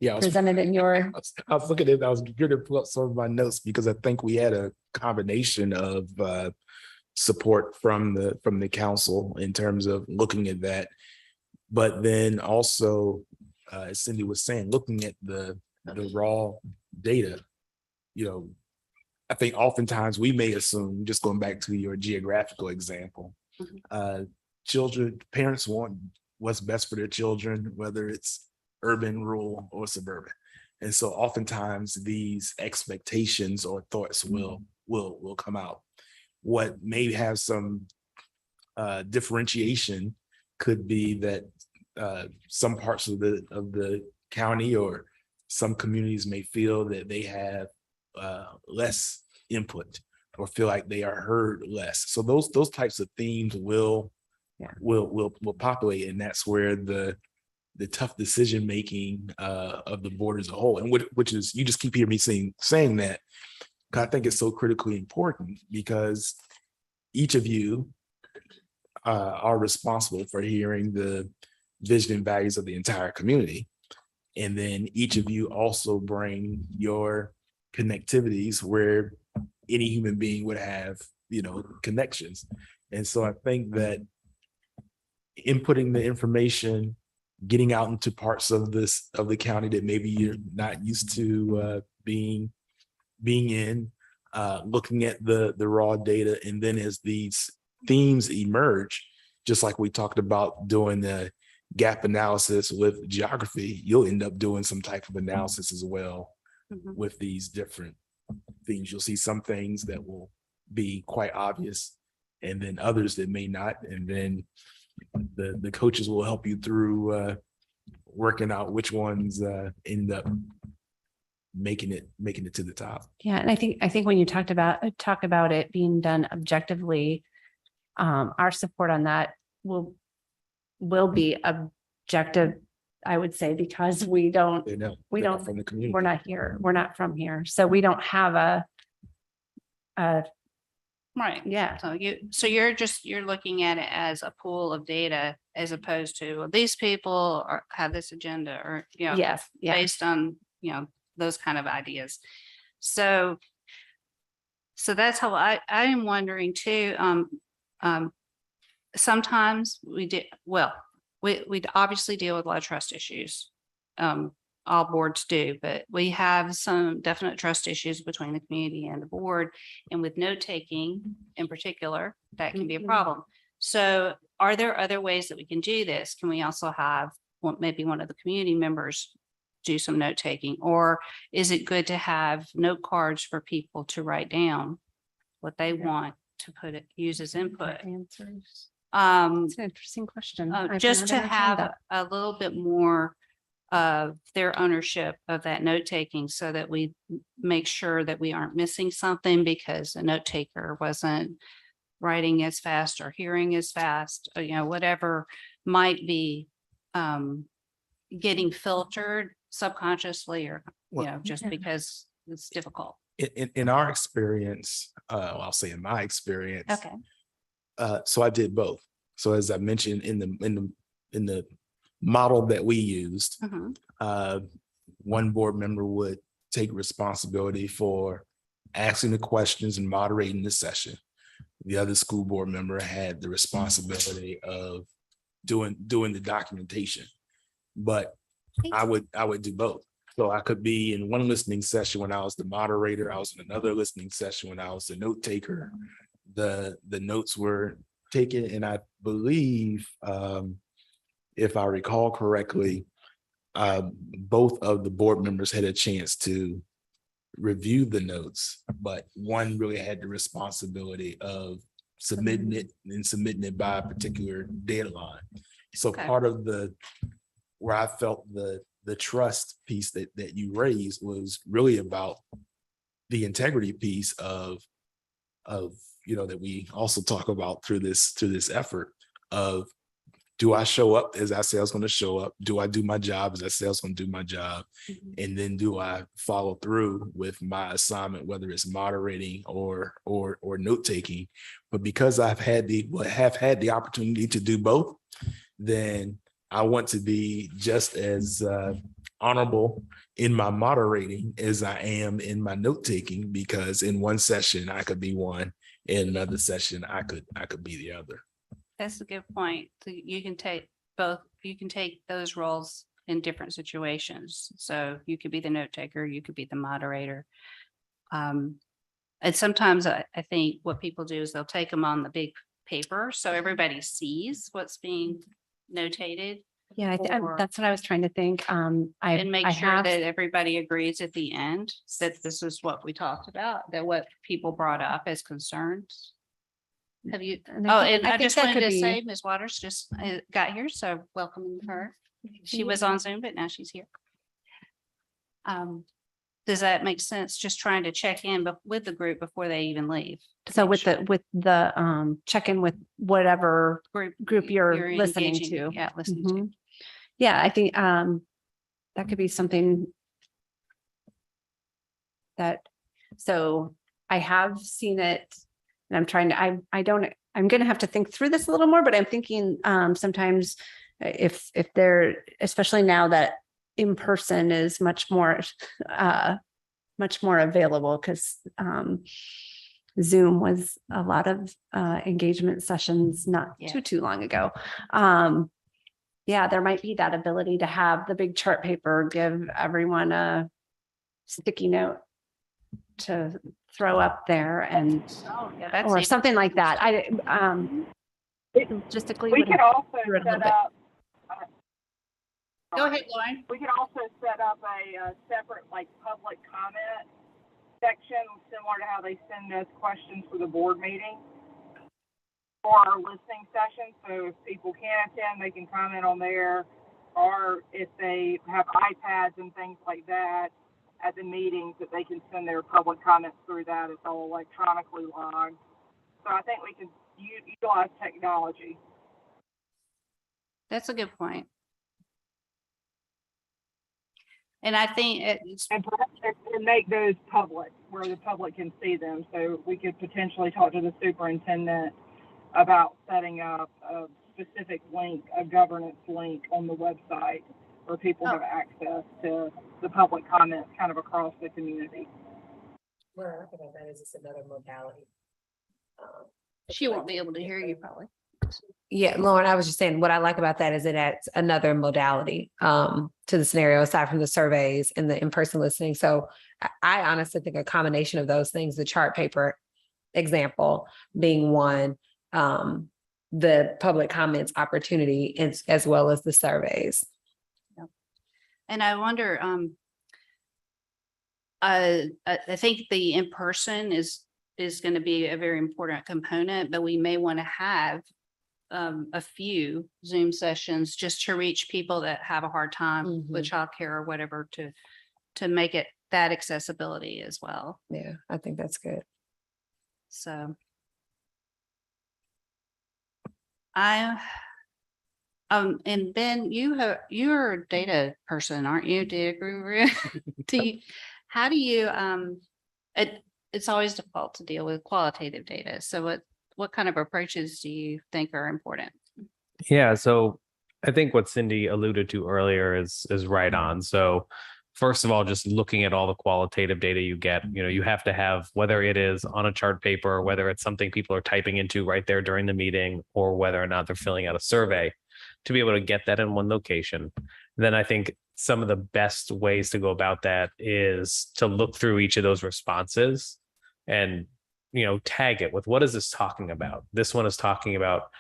presented in your. I was looking at it. I was going to pull up some of my notes because I think we had a combination of support from the council in terms of looking at that, but then also, as Cindy was saying, looking at the raw data. I think oftentimes we may assume, just going back to your geographical example, parents want what's best for their children, whether it's urban, rural, or suburban. And so oftentimes these expectations or thoughts will come out. What may have some differentiation could be that some parts of the county or some communities may feel that they have less input or feel like they are heard less. So those types of themes will populate, and that's where the tough decision making of the board as a whole, and which is, you just keep hearing me saying that, because I think it's so critically important, because each of you are responsible for hearing the vision and values of the entire community, and then each of you also bring your connectivities where any human being would have, connections. And so I think that inputting the information, getting out into parts of the county that maybe you're not used to being in, looking at the raw data, and then as these themes emerge, just like we talked about doing the gap analysis with geography, you'll end up doing some type of analysis as well with these different things. You'll see some things that will be quite obvious, and then others that may not, and then the coaches will help you through working out which ones end up making it to the top. Yeah, and I think when you talk about it being done objectively, our support on that will be objective, I would say, because we don't They're not from the community. we're not here, we're not from here, so we don't have a Right. yeah. So you're looking at it as a pool of data as opposed to well, these people have this agenda or, Yes, yeah. based on, those kind of ideas. So that's how I am wondering too. Sometimes we obviously deal with a lot of trust issues. All boards do, but we have some definite trust issues between the community and the board. And with note taking in particular, that can be a problem. So are there other ways that we can do this? Can we also have maybe one of the community members do some note taking? Or is it good to have note cards for people to write down what they want to use as input? Answers. It's an interesting question. Just to have a little bit more of their ownership of that note taking so that we make sure that we aren't missing something because a note taker wasn't writing as fast or hearing as fast, or, whatever might be getting filtered subconsciously or, just because it's difficult. In our experience, I'll say in my experience. Okay. So I did both. So as I mentioned in the model that we used, one board member would take responsibility for asking the questions and moderating the session. The other school board member had the responsibility of doing the documentation. But I would do both. So I could be in one listening session when I was the moderator. I was in another listening session when I was the note taker. The notes were taken, and I believe, if I recall correctly, both of the board members had a chance to review the notes, but one really had the responsibility of submitting it by a particular deadline. So part of where I felt the trust piece that you raised was really about the integrity piece of that we also talk about through this effort of, do I show up as I say I was going to show up? Do I do my job as I say I was going to do my job? And then do I follow through with my assignment, whether it's moderating or note taking? But because have had the opportunity to do both, then I want to be just as honorable in my moderating as I am in my note taking, because in one session I could be one, in another session I could be the other. That's a good point. So you can take both. You can take those roles in different situations. So you could be the note taker, you could be the moderator. And sometimes I think what people do is they'll take them on the big paper so everybody sees what's being notated. Yeah, that's what I was trying to think. And make sure that everybody agrees at the end that this is what we talked about, that what people brought up as concerns. Have you? And I just wanted to say, Ms. Waters just got here, so welcoming her. She was on Zoom, but now she's here. Does that make sense? Just trying to check in with the group before they even leave. So with the check in with whatever group you're listening to. Yeah, listening to. Yeah, I think that could be something that. So I have seen it. And I'm trying to, I'm going to have to think through this a little more, but I'm thinking sometimes if they're, especially now that in person is much more available, because Zoom was a lot of engagement sessions not Yeah. too long ago. Yeah, there might be that ability to have the big chart paper, give everyone a sticky note to throw up there and, Oh, yeah, that's or even- something like that. Logistically. We would could also do it a little set bit. up. Go ahead, Lauren. We could also set up a separate like public comment section similar to how they send us questions for the board meeting for our listening session. So if people can't attend, they can comment on there, or if they have iPads and things like that at the meetings, that they can send their public comments through that. It's all electronically logged. So I think we can utilize technology. That's a good point. And I think it's, And perhaps and make those public where the public can see them. So we could potentially talk to the superintendent about setting up a specific link, a governance link on the website where people have access to the public comments kind of across the community. Well, I think that is just another modality. she won't be able to hear you probably. Yeah, Lauren, I was just saying, what I like about that is it adds another modality to the scenario aside from the surveys and the in-person listening. So I honestly think a combination of those things, the chart paper example being one, the public comments opportunity as well as the surveys. And I wonder, I think the in-person is going to be a very important component, but we may want to have a few Zoom sessions just to reach people that have a hard time with childcare or whatever, to make it that accessibility as well. Yeah, I think that's good. So and Ben, you're a data person, aren't you? Data guru. How do you, it's always default to deal with qualitative data. So what kind of approaches do you think are important? Yeah, so I think what Cindy alluded to earlier is right on. So first of all, just looking at all the qualitative data you get, you have to have, whether it is on a chart paper, whether it's something people are typing into right there during the meeting, or whether or not they're filling out a survey, to be able to get that in one location. Then I think some of the best ways to go about that is to look through each of those responses and, tag it with, what is this talking about? This one is talking about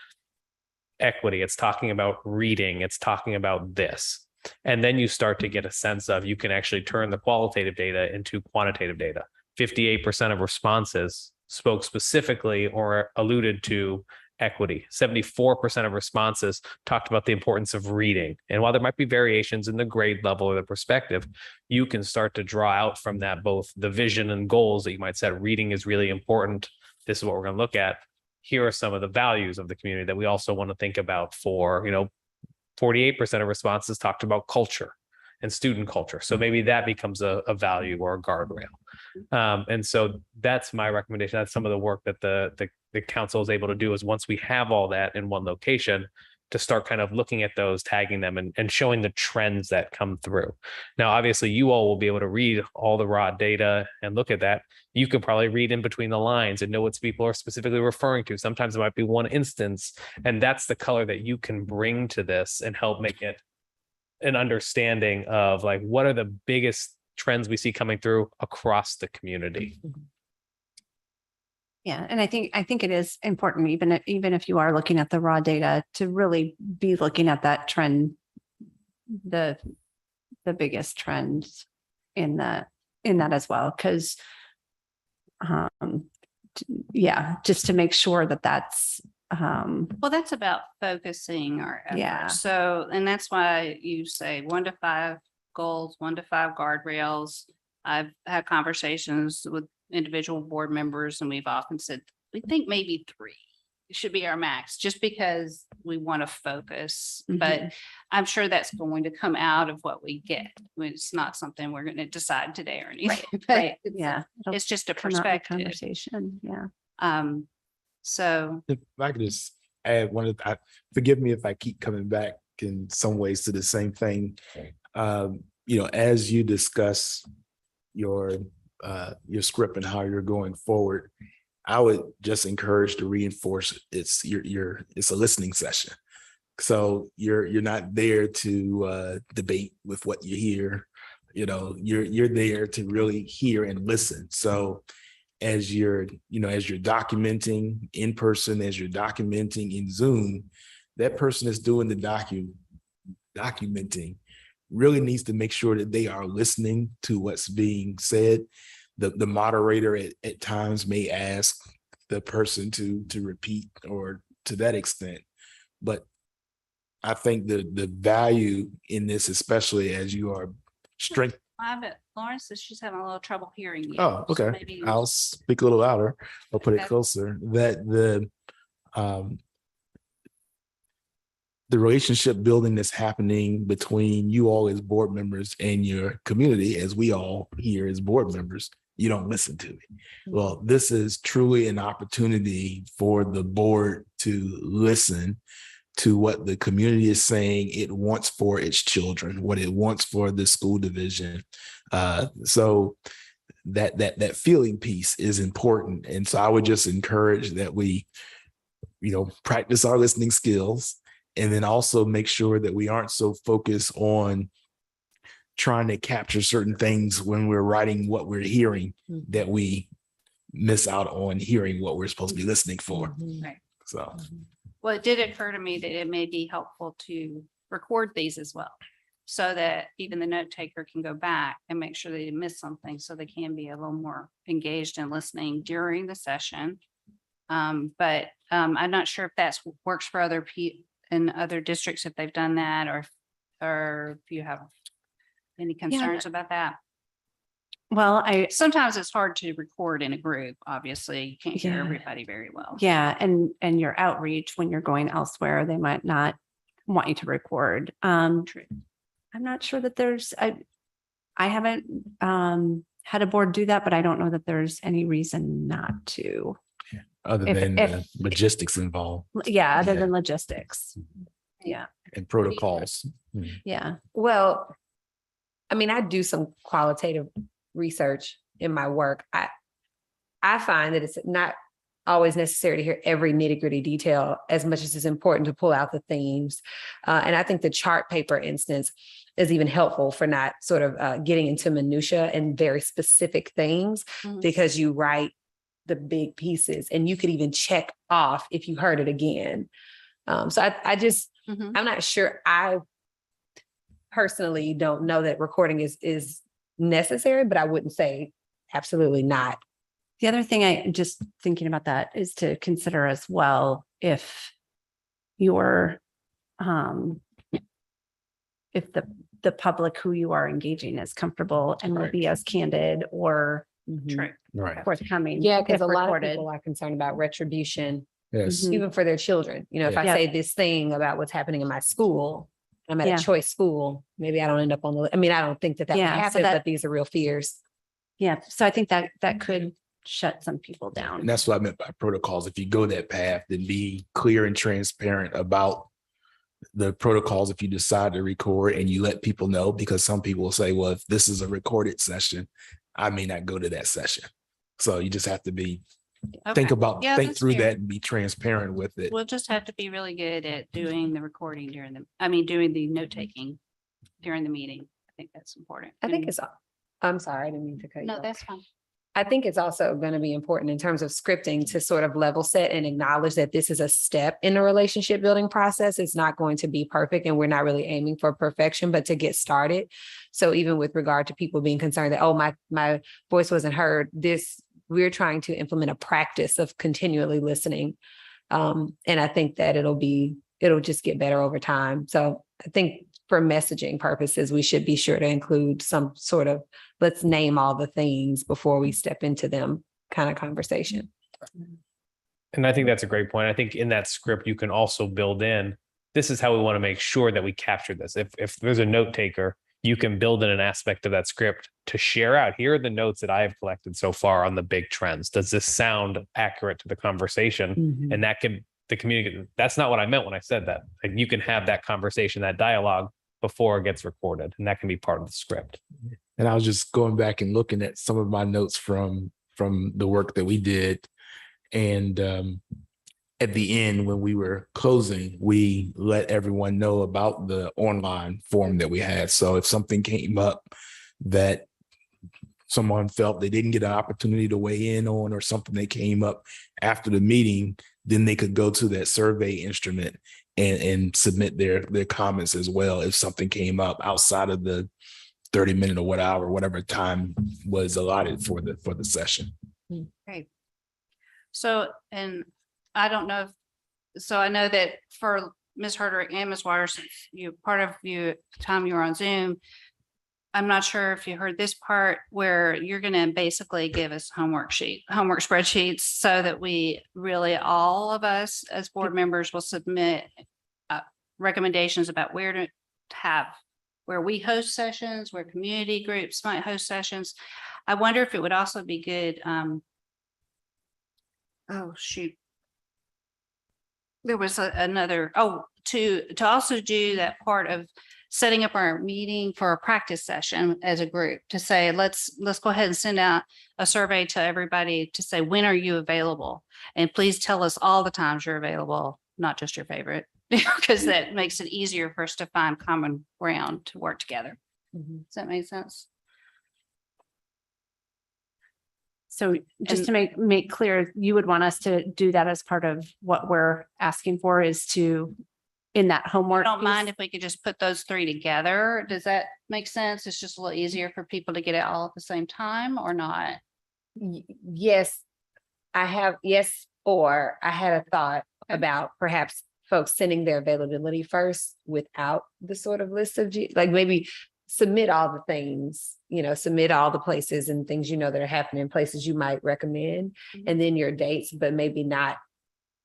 equity. It's talking about reading. It's talking about this. And then you start to get a sense of, you can actually turn the qualitative data into quantitative data. 58% of responses spoke specifically or alluded to equity. 74% of responses talked about the importance of reading. And while there might be variations in the grade level or the perspective, you can start to draw out from that both the vision and goals that you might set. Reading is really important. This is what we're going to look at. Here are some of the values of the community that we also want to think about for, 48% of responses talked about culture and student culture. So maybe that becomes a value or a guardrail. And so that's my recommendation. That's some of the work that the council is able to do, is once we have all that in one location, to start kind of looking at those, tagging them, and showing the trends that come through. Now, obviously, you all will be able to read all the raw data and look at that. You can probably read in between the lines and know what people are specifically referring to. Sometimes it might be one instance, and that's the color that you can bring to this and help make it an understanding of, like, what are the biggest trends we see coming through across the community. Yeah, and I think it is important, even if you are looking at the raw data, to really be looking at that trend, the biggest trends in that as well, because just to make sure that that's Well, that's about focusing our efforts. Yeah. So, and that's why you say 1 to 5 goals, 1 to 5 guardrails. I've had conversations with individual board members, and we've often said, we think maybe 3 should be our max, just because we want to focus. But I'm sure that's going to come out of what we get. I mean, it's not something we're going to decide today or anything. but right. Yeah, It's just a come out in the perspective. conversation. Yeah. So If I could just add forgive me if I keep coming back in some ways to the same thing. As you discuss your script and how you're going forward, I would just encourage to reinforce it's it's a listening session. So you're not there to debate with what you hear. You're there to really hear and listen. So as you're documenting in person, as you're documenting in Zoom, that person that's doing the documenting really needs to make sure that they are listening to what's being said. The moderator at times may ask the person to repeat or to that extent. But I think the value in this, especially as you are strength. Lauren says she's having a little trouble hearing you. Oh, So okay. maybe- I'll speak a little louder. I'll put it Okay. closer. That the relationship building that's happening between you all as board members and your community, as we all here as board members, you don't listen to it. Well, this is truly an opportunity for the board to listen to what the community is saying it wants for its children, what it wants for the school division. So that feeling piece is important. And so I would just encourage that we, practice our listening skills, and then also make sure that we aren't so focused on trying to capture certain things when we're writing what we're hearing that we miss out on hearing what we're supposed to be listening for. Right. So. Well, it did occur to me that it may be helpful to record these as well, so that even the note taker can go back and make sure they didn't miss something, so they can be a little more engaged in listening during the session. But I'm not sure if that works for other people in other districts, if they've done that, or if you have any concerns about that. Well, Sometimes it's hard to record in a group. Obviously, you can't hear Yeah. everybody very well. yeah, and your outreach when you're going elsewhere, they might not want you to record. True. I'm not sure that I haven't had a board do that, but I don't know that there's any reason not to. Other If- than if- the logistics involved Yeah, other Yeah. than logistics. Yeah, and protocols. yeah. Well, I mean, I do some qualitative research in my work. I find that it's not always necessary to hear every nitty-gritty detail as much as it's important to pull out the themes. And I think the chart paper instance is even helpful for not sort of getting into minutia and very specific things, Mhm. because you write the big pieces and you could even check off if you heard it again. So Mhm. I'm not sure. I personally don't know that recording is necessary, but I wouldn't say absolutely not. The other thing I just thinking about that is to consider as well, if you're if the public who you are engaging is comfortable and will Right. be as candid or True. Right. forthcoming. Yeah, because if a lot of recorded. people are concerned about retribution, Yes. Mhm. even for their children. You know, if I Yeah. say this thing about what's happening in my school, I'm at Yeah. a choice school, maybe I don't end up on the, I mean, I don't think that would Yeah, so happen, that- but these are real fears. Yeah, so I think that could shut some people down. And that's what I meant by protocols. If you go that path, then be clear and transparent about the protocols. If you decide to record and you let people know, because some people will say, well, if this is a recorded session, I may not go to that session. So you just have to think Okay. Yeah, think that's through fair. that and be transparent with it. We'll just have to be really good at doing the recording doing the note taking during the meeting. I think that's important. I think And- it's, I'm sorry, I didn't mean to cut you No, off. that's fine. I think it's also going to be important in terms of scripting to sort of level set and acknowledge that this is a step in the relationship building process. It's not going to be perfect and we're not really aiming for perfection, but to get started. So even with regard to people being concerned that, oh, my voice wasn't heard, we're trying to implement a practice of continually listening. And I think that it'll just get better over time. So I think for messaging purposes, we should be sure to include some sort of, let's name all the things before we step into them kind of conversation. And I think that's a great point. I think in that script, you can also build in, this is how we want to make sure that we capture this. If there's a note taker, you can build in an aspect of that script to share out. Here are the notes that I have collected so far on the big trends. Does this sound accurate to the conversation? And that can, the community, that's not what I meant when I said that. Like, you can have that conversation, that dialogue before it gets recorded, and that can be part of the script. And I was just going back and looking at some of my notes from the work that we did. And at the end, when we were closing, we let everyone know about the online forum that we had. So if something came up that someone felt they didn't get an opportunity to weigh in on, or something that came up after the meeting, then they could go to that survey instrument and submit their comments as well if something came up outside of the 30-minute or whatever time was allotted for the session. Great. So, and I don't know, so I know that for Ms. Herderick and Ms. Waters, part of the time you were on Zoom, I'm not sure if you heard this part where you're going to basically give us homework spreadsheets so that we really, all of us as board members will submit recommendations about where we host sessions, where community groups might host sessions. I wonder if it would also be good. Oh, shoot. There was another, to also do that part of setting up our meeting for a practice session as a group, to say, let's go ahead and send out a survey to everybody to say, when are you available? And please tell us all the times you're available, not just your favorite, because that makes it easier for us to find common ground to work together. Does that make sense? So just to make clear, you would want us to do that as part of what we're asking for, is to, in that I homework. don't mind piece? if we could just put those three together. Does that make sense? It's just a little easier for people to get it all at the same time, or not? Yes, or I had a thought about perhaps folks sending their availability first without the sort of list of, like maybe submit all the things, submit all the places and things, that are happening, places you might recommend, and then your dates, but maybe not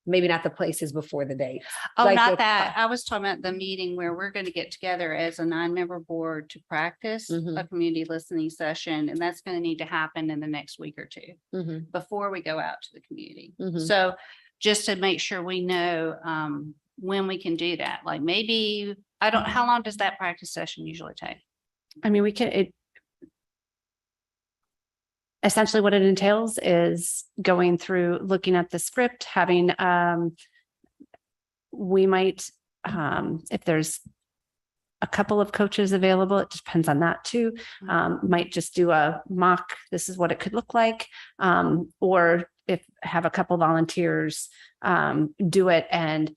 the places before the date. Oh, Like not the- that. I was talking about the meeting where we're going to get together as a 9-member board to practice a community listening session. And that's going to need to happen in the next week or two Mhm, before we go out to the community. mhm. So just to make sure we know when we can do that, like maybe, how long does that practice session usually take? I mean, essentially what it entails is going through, looking at the script, having, we might, if there's a couple of coaches available, it depends on that too. Might just do a mock, this is what it could look like. Or if have a couple volunteers, do it. And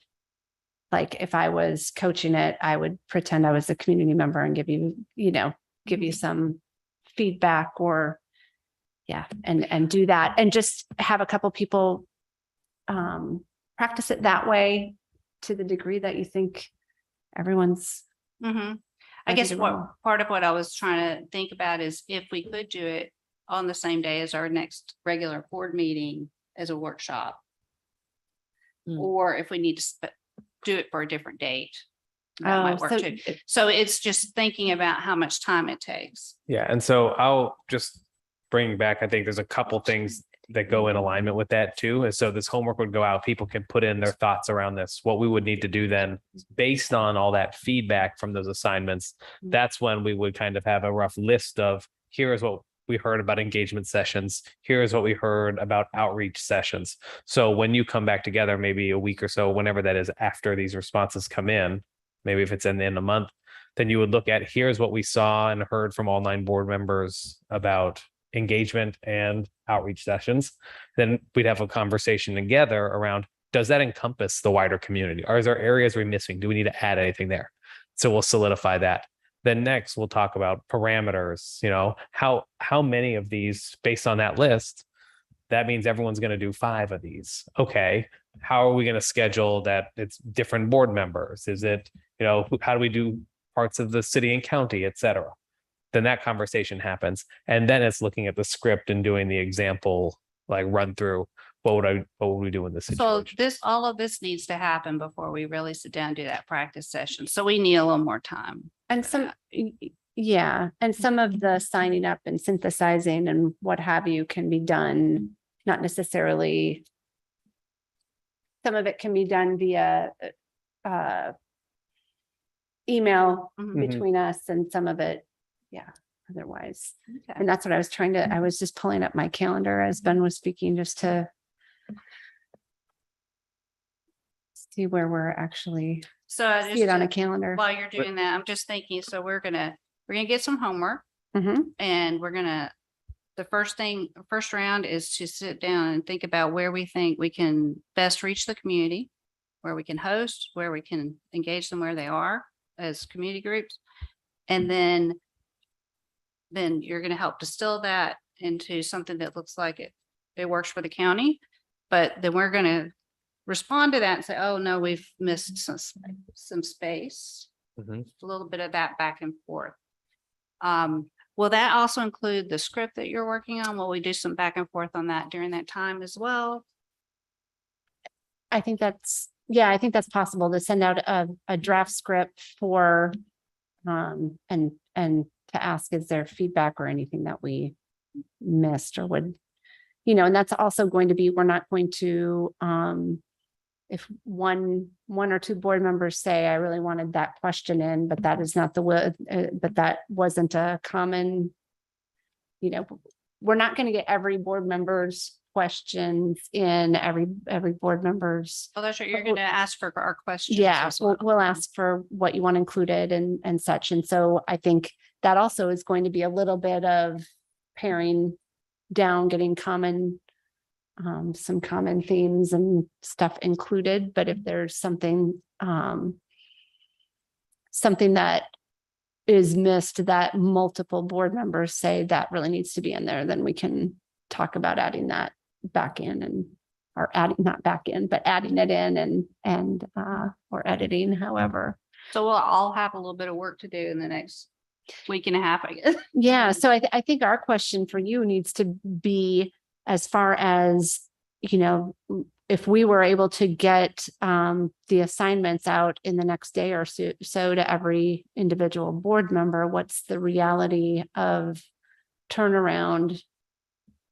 like, if I was coaching it, I would pretend I was a community member and give you some feedback, or and do that, and just have a couple people practice it that way to the degree that you think everyone's. I ready guess to what roll. part of what I was trying to think about is if we could do it on the same day as our next regular board meeting as a workshop. Or if we need to do it for a different date. That might work too. So it's just thinking about how much time it takes. Yeah. And so I'll just bring back, I think there's a couple things that go in alignment with that too. And so this homework would go out, people can put in their thoughts around this. What we would need to do then, based on all that feedback from those assignments, that's when we would kind of have a rough list of, here's what we heard about engagement sessions. Here's what we heard about outreach sessions. So when you come back together, maybe a week or so, whenever that is after these responses come in, maybe if it's in the end of the month, then you would look at, here's what we saw and heard from all 9 board members about engagement and outreach sessions. Then we'd have a conversation together around, does that encompass the wider community? Or is there areas we're missing? Do we need to add anything there? So we'll solidify that. Then next we'll talk about parameters, how many of these based on that list, that means everyone's going to do 5 of these. Okay. How are we going to schedule that? It's different board members. Is it, how do we do parts of the city and county, et cetera? Then that conversation happens. And then it's looking at the script and doing the example, like run through, what would we do in this So situation? all of this needs to happen before we really sit down and do that practice session. So we need a little more time. And and some of the signing up and synthesizing and what have you can be done, not necessarily. Some of it can be done via email between us, and some of it, otherwise. Okay. And that's what I was I was just pulling up my calendar as Ben was speaking, just to see where we're actually, So I see it on a just, calendar. while you're doing that, I'm just thinking, so we're gonna get some homework Mhm. and the first round is to sit down and think about where we think we can best reach the community, where we can host, where we can engage them where they are as community groups. And then you're going to help distill that into something that looks like it works for the county. But then we're going to respond to that and say, oh, no, we've missed some space. Mhm. A little bit of that back and forth. Will that also include the script that you're working on? Will we do some back and forth on that during that time as well? I think I think that's possible to send out a draft script for, and to ask, is there feedback or anything that we missed or would, and that's also going to be, we're not going to, if one or two board members say, I really wanted that question in, but that is not but that wasn't a common, we're not going to get every board member's questions in, every board member's. Oh, that's right. You're going to ask for our questions. Yeah, as well. we'll ask for what you want included and such. And so I think that also is going to be a little bit of paring down, getting some common themes and stuff included. But if there's something that is missed that multiple board members say that really needs to be in there, then we can talk about adding that back in or adding, not back in, but adding it in and or editing, however. So we'll all have a little bit of work to do in the next week and a half, I guess. Yeah, so I think our question for you needs to be, as far as, if we were able to get the assignments out in the next day or so to every individual board member, what's the reality of turnaround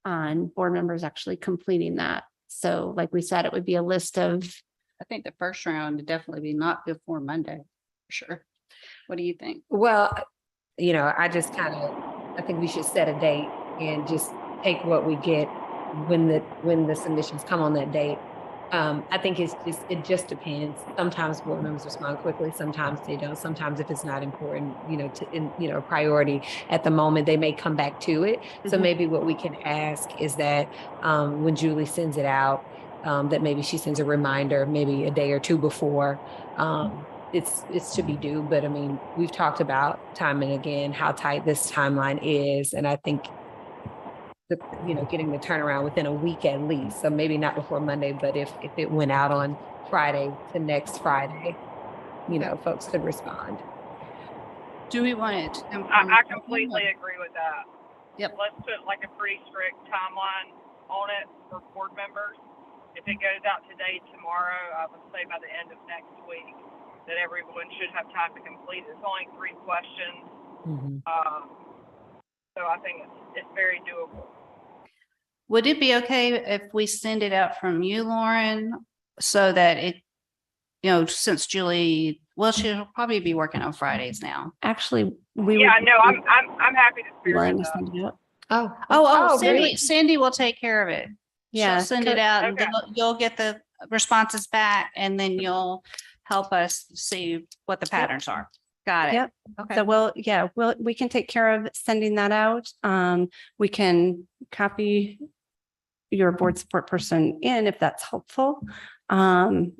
on board members actually completing that? So like we said, it would be a list of, I think the first round would definitely be not before Monday, for sure. What do you think? Well, I just I think we should set a date and just take what we get when the submissions come on that date. I think it just depends. Sometimes board members respond quickly, sometimes they don't. Sometimes if it's not important, a priority at the moment, they may come back to it. So maybe what we can ask is that when Julie sends it out, that maybe she sends a reminder, maybe a day or two before. It's to be due, but I mean, we've talked about time and again how tight this timeline is, and I think getting the turnaround within a week at least. So maybe not before Monday, but if it went out on Friday to next Friday, folks could respond. Do we want it? I completely agree with that. Yep. Let's put like a pretty strict timeline on it for board members. If it goes out today, tomorrow, I would say by the end of next week, that everyone should have time to complete. It's only 3 questions. So I think it's very doable. Would it be okay if we send it out from you, Lauren, so that it, since Julie, she'll probably be working on Fridays now. actually, I'm happy to spearhead willing to that. send it out. Oh, great. Sandy will take care of it. Yeah. She'll send it out and Okay. then you'll get the responses back and then you'll help us see what the patterns are. Got it. Yep. Okay. So we can take care of sending that out. We can copy your board support person in if that's helpful. And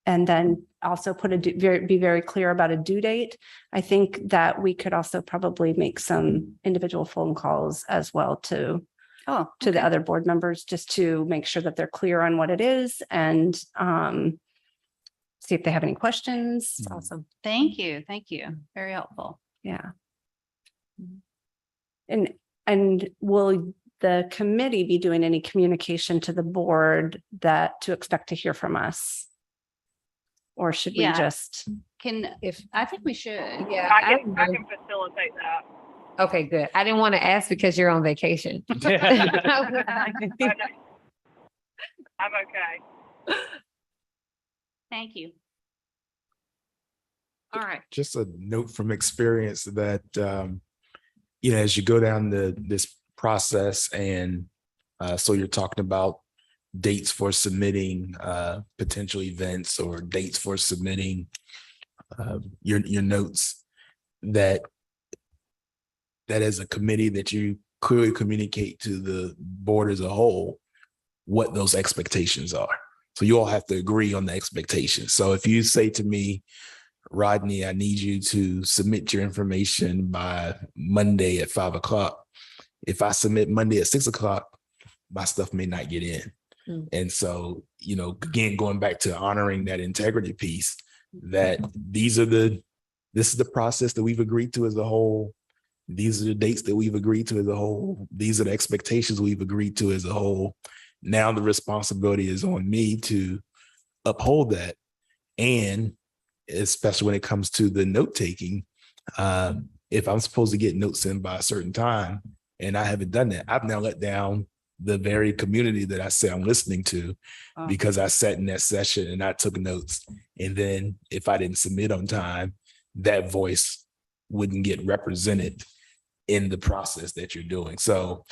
then also be very clear about a due date. I think that we could also probably make some individual phone calls as well to the other board members, just to make sure that they're clear on what it is and see if they have any questions. Awesome. Thank you. Thank you. Very helpful. Yeah. And will the committee be doing any communication to the board to expect to hear from us? Or should we Yeah. just? I think we should. Yeah, I can facilitate that. Okay, good. I didn't want to ask because you're on vacation. I'm okay. Thank you. All right. Just a note from experience that, as you go down this process and so you're talking about dates for submitting potential events or dates for submitting your notes, that as a committee that you clearly communicate to the board as a whole what those expectations are. So you all have to agree on the expectations. So if you say to me, Rodney, I need you to submit your information by Monday at 5 o'clock. If I submit Monday at 6 o'clock, my stuff may not get in. And so, again, going back to honoring that integrity piece, that this is the process that we've agreed to as a whole. These are the dates that we've agreed to as a whole. These are the expectations we've agreed to as a whole. Now the responsibility is on me to uphold that. And especially when it comes to the note taking, if I'm supposed to get notes in by a certain time and I haven't done that, I've now let down the very community that I say I'm listening to, because I sat in that session and I took notes. And then if I didn't submit on time, that voice wouldn't get represented in the process that you're doing. So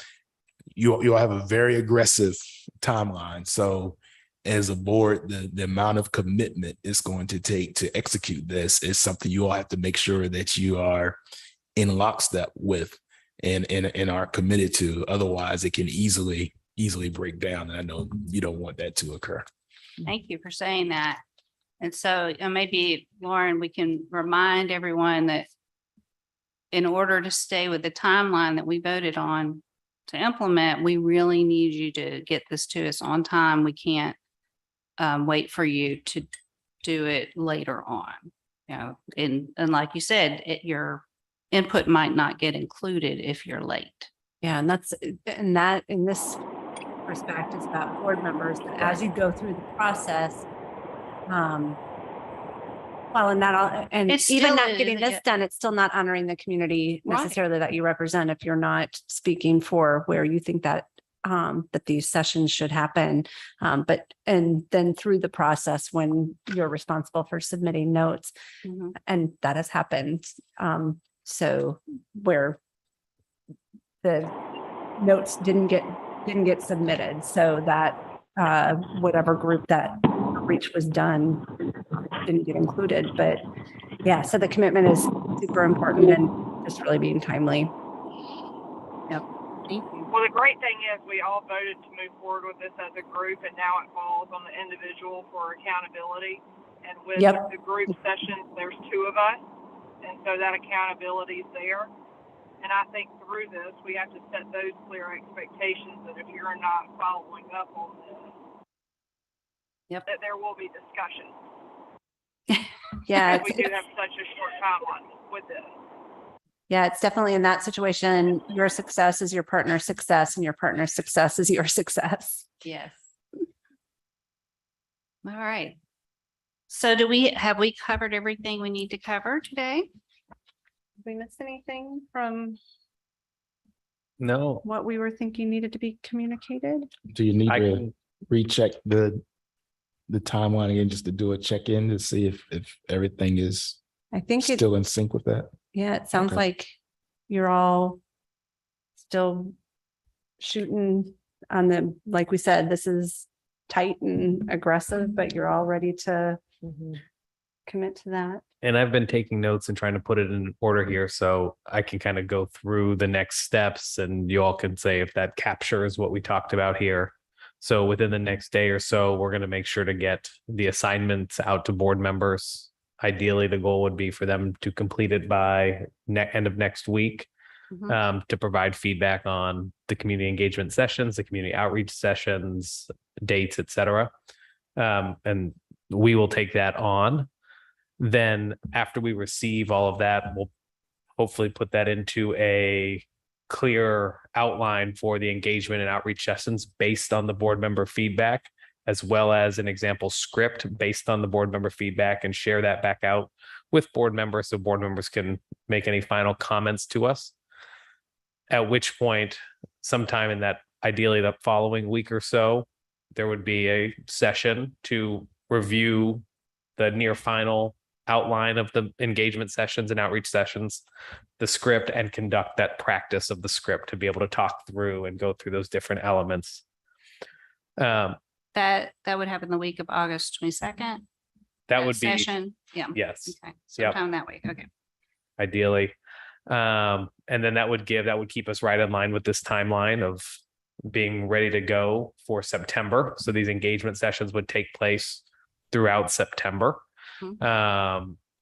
you'll have a very aggressive timeline. So as a board, the amount of commitment it's going to take to execute this is something you all have to make sure that you are in lockstep with and are committed to. Otherwise, it can easily break down. And I know you don't want that to occur. Thank you for saying that. And so maybe, Lauren, we can remind everyone that in order to stay with the timeline that we voted on to implement, we really need you to get this to us on time. We can't wait for you to do it later on. And like you said, your input might not get included if you're late. Yeah, and that in this respect is about board members, that as you go through the process, and It even still not is, getting this yeah. done, it's still not honoring the community Right. necessarily that you represent if you're not speaking for where you think that that these sessions should happen. And then through the process when you're responsible for submitting notes, Mhm. and that has happened. So where the notes didn't get submitted, so that whatever group that reach was done didn't get included. But yeah, so the commitment is super important and just really being timely. Thank you. Well, the great thing is we all voted to move forward with this as a group, and now it falls on the individual for accountability. And with Yep. the group sessions, there's 2 of us, and so that accountability is there. And I think through this, we have to set those clear expectations that if you're not following up on this, that there will be discussion. Yeah, Because we do have such a short timeline with this. yeah, it's definitely in that situation. Your success is your partner's success, and your partner's success is your success. Yes. All right. So have we covered everything we need to cover today? Did we miss anything from No, what we were thinking needed to be communicated? Do you need I to can, recheck the timeline again, just to do a check-in to see if everything is I think still in sync with that? yeah, it sounds Okay. like you're all still shooting on the, like we said, this is tight and aggressive, but you're all ready to commit to that. and I've been taking notes and trying to put it in order here so I can kind of go through the next steps and you all can say if that captures what we talked about here. So within the next day or so, we're going to make sure to get the assignments out to board members. Ideally, the goal would be for them to complete it by end of next week, Mhm. to provide feedback on the community engagement sessions, the community outreach sessions, dates, et cetera. And we will take that on. Then after we receive all of that, we'll hopefully put that into a clear outline for the engagement and outreach sessions based on the board member feedback, as well as an example script based on the board member feedback, and share that back out with board members so board members can make any final comments to us. At which point, sometime in that, ideally the following week or so, there would be a session to review the near final outline of the engagement sessions and outreach sessions, the script, and conduct that practice of the script to be able to talk through and go through those different elements. That would happen the week of August 22nd. That would be, Session, yeah. yes, Okay, Yep. sometime that week, okay. ideally. And then that would keep us right in line with this timeline of being ready to go for September. So these engagement sessions would take place throughout September.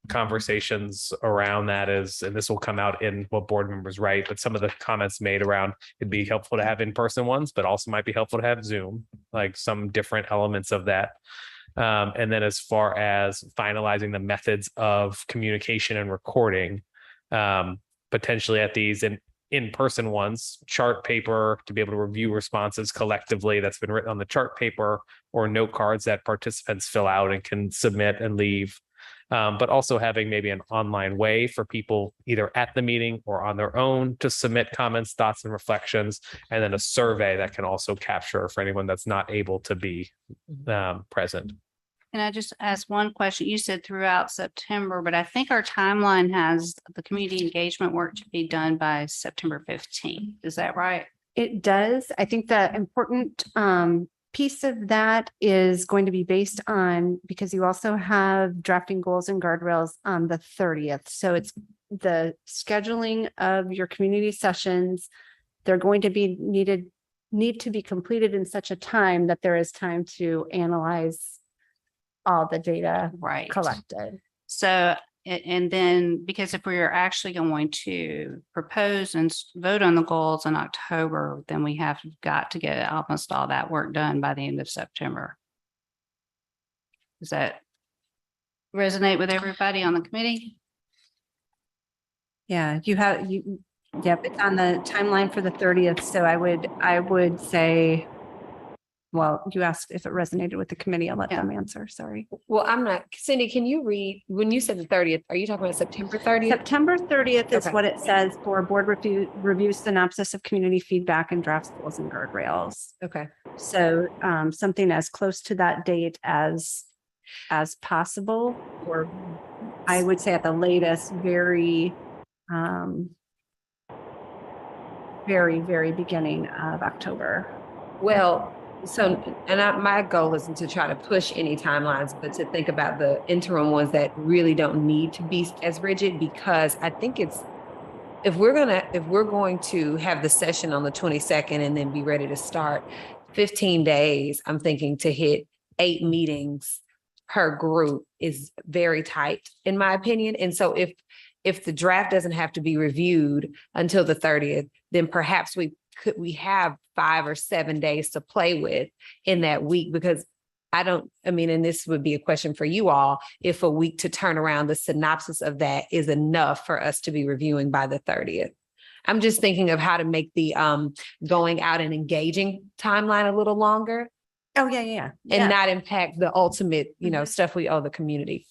Conversations around that is, and this will come out in what board members write, but some of the comments made around it'd be helpful to have in-person ones, but also might be helpful to have Zoom, like some different elements of that. And then as far as finalizing the methods of communication and recording, potentially at these in-person ones, chart paper to be able to review responses collectively that's been written on the chart paper, or note cards that participants fill out and can submit and leave. But also having maybe an online way for people either at the meeting or on their own to submit comments, thoughts, and reflections, and then a survey that can also capture for anyone that's not able to be present. Can I just ask one question? You said throughout September, but I think our timeline has the community engagement work to be done by September 15th. Is that right? It does. I think the important piece of that is going to be based on, because you also have drafting goals and guardrails on the 30th. So it's the scheduling of your community sessions. They're going to be need to be completed in such a time that there is time to analyze all the data Right. collected. So, and then, because if we are actually going to propose and vote on the goals in October, then we have got to get almost all that work done by the end of September. Does that resonate with everybody on the committee? Yeah, yep, it's on the timeline for the 30th. So I would say, well, you asked if it resonated with the committee. I'll let them answer. Sorry. Well, I'm not, Cindy, can you read, when you said the 30th, are you talking about September 30th? September 30th is Okay. what it says for board review synopsis of community feedback and drafts, goals and guardrails. Okay. So something as close to that date as possible, or I would say at the latest, very, very beginning of October. Well, so, and my goal isn't to try to push any timelines, but to think about the interim ones that really don't need to be as rigid, because I think it's, if we're going to have the session on the 22nd and then be ready to start 15 days, I'm thinking to hit 8 meetings per group is very tight, in my opinion. And so if the draft doesn't have to be reviewed until the 30th, then perhaps we have 5 or 7 days to play with in that week, because and this would be a question for you all, if a week to turn around the synopsis of that is enough for us to be reviewing by the 30th. I'm just thinking of how to make the going out and engaging timeline a little longer. Oh, yeah. And not impact the ultimate, stuff we owe the community.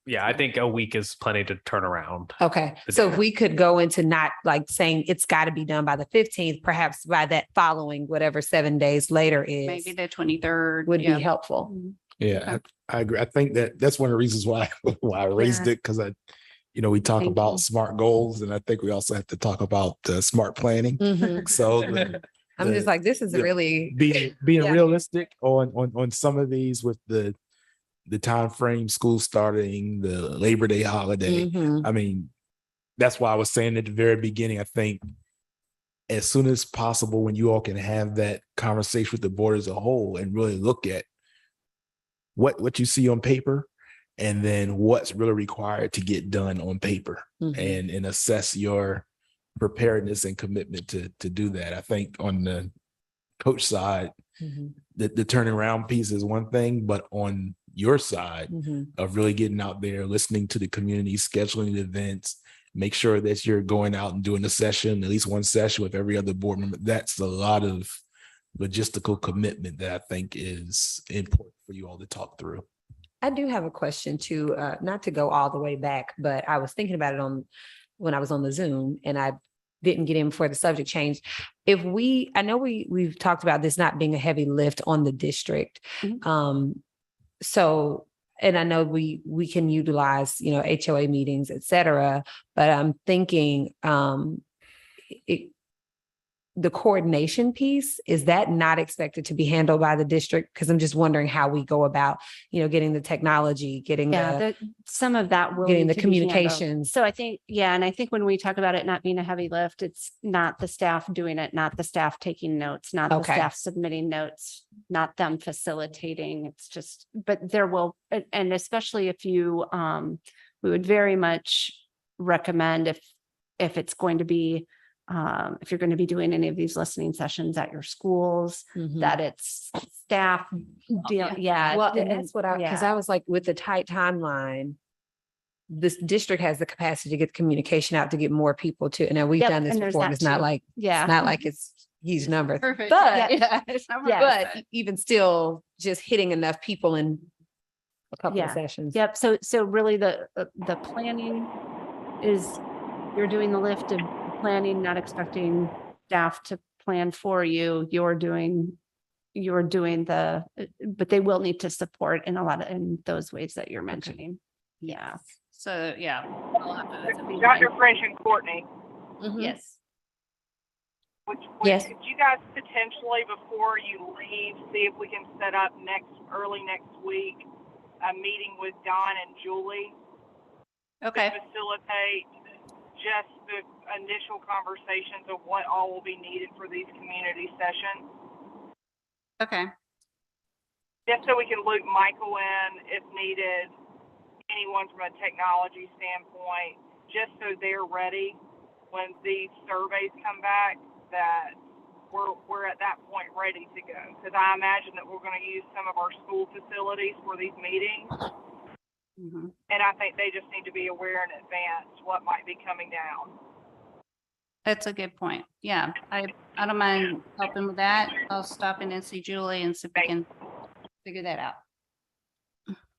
Yeah, I think a week is plenty to turn around. Okay, The so data. if we could go into not like saying it's got to be done by the 15th, perhaps by that following, whatever 7 days later is, Maybe the 23rd. would yeah. be helpful. Yeah, I agree. I think that's one of the reasons why I raised it, because we talk Thank about you. SMART goals, and I think we also have to talk about smart planning. Mhm. So I'm just like, this is the- really, being Yeah. realistic on some of these with the time frame, school starting, the Labor Day holiday. Mhm. I mean, that's why I was saying at the very beginning, I think as soon as possible, when you all can have that conversation with the board as a whole and really look at what you see on paper, and then what's really required to get done on paper, Mhm. and assess your preparedness and commitment to do that. I think on the coach side, Mhm. the turning around piece is one thing, but on your side Mhm. of really getting out there, listening to the community, scheduling events, make sure that you're going out and doing a session, at least one session with every other board member. That's a lot of logistical commitment that I think is important for you all to talk through. I do have a question too, not to go all the way back, but I was thinking about it when I was on the Zoom and I didn't get in before the subject changed. I know we've talked about this not being a heavy lift on the district. So, and I know we can utilize, HOA meetings, et cetera, but I'm thinking, the coordination piece, is that not expected to be handled by the district? Because I'm just wondering how we go about, getting the technology, getting Yeah, the, some of that will getting need the to be handled. communications. So I think, yeah, and I think when we talk about it not being a heavy lift, it's not the staff doing it, not the staff taking notes, not the Okay. staff submitting notes, not them facilitating. It's just, but there will, and especially if you, we would very much recommend if it's going to be, if you're going to be doing any of these listening sessions at your schools, Mhm. that it's staff deal, yeah. Well, and that's what because yeah. I was like, with the tight timeline, this district has the capacity to get communication out to get more people to, and now we've Yep, done this and there's before, and that it's not too. like, Yeah. it's not like it's huge numbers. Perfect. But, Yeah. It's not Yeah. perfect, but even still, just hitting enough people in a couple of Yeah. sessions. Yep. So really the planning is you're doing the lift of planning, not expecting staff to plan for you. You're doing the, but they will need to support in in those ways that you're mentioning. Yeah. So, yeah. we'll have to- that's a big Dr. one. French and Courtney, Mhm. Yes. Yes. could you guys potentially, before you leave, see if we can set up early next week, a meeting with Don and Julie Okay. to facilitate just the initial conversations of what all will be needed for these community sessions? Okay. Just so we can loop Michael in if needed, anyone from a technology standpoint, just so they're ready when these surveys come back, that we're at that point ready to go. Because I imagine that we're going to use some of our school facilities for these meetings. Mm-hmm. And I think they just need to be aware in advance what might be coming down. That's a good point. Yeah, I don't mind helping with that. I'll stop in and see Julie and see if we can figure that out.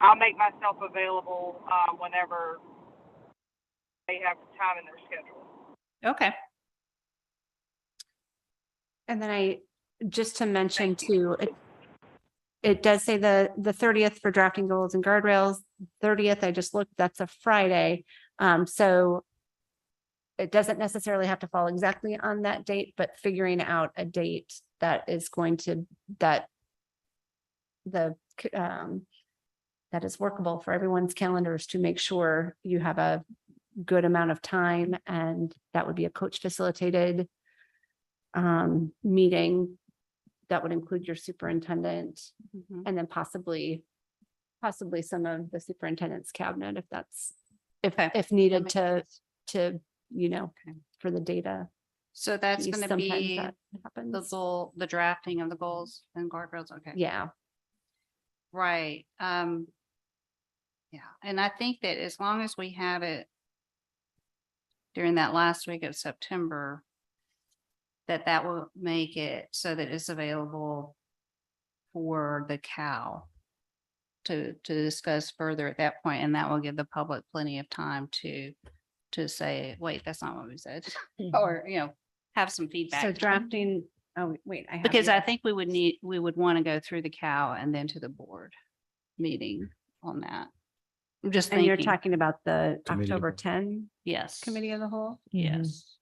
I'll make myself available whenever they have time in their schedule. Okay. And then just to mention too, it does say the 30th for drafting goals and guardrails. 30th, I just looked, that's a Friday. So it doesn't necessarily have to fall exactly on that date, but figuring out a date that is going to, that is workable for everyone's calendars to make sure you have a good amount of time, and that would be a coach facilitated meeting that would include your superintendent, Mhm. and then possibly some of the superintendent's cabinet Okay. if needed That to Okay. for the data. So that's piece. going to Sometimes be that the happens. goal, the drafting of the goals and guardrails. Okay. Yeah. Right. Yeah. And I think that as long as we have it during that last week of September, that will make it so that it's available for the COW to discuss further at that point, and that will give the public plenty of time to say, wait, that's not what we said, or, have some feedback. So drafting, oh, wait, I have. Because your- I think we would want to go through the COW and then to the board meeting on that. I'm just And you're thinking, talking about the Committee of October the- 10 yes. committee of the whole? Yes.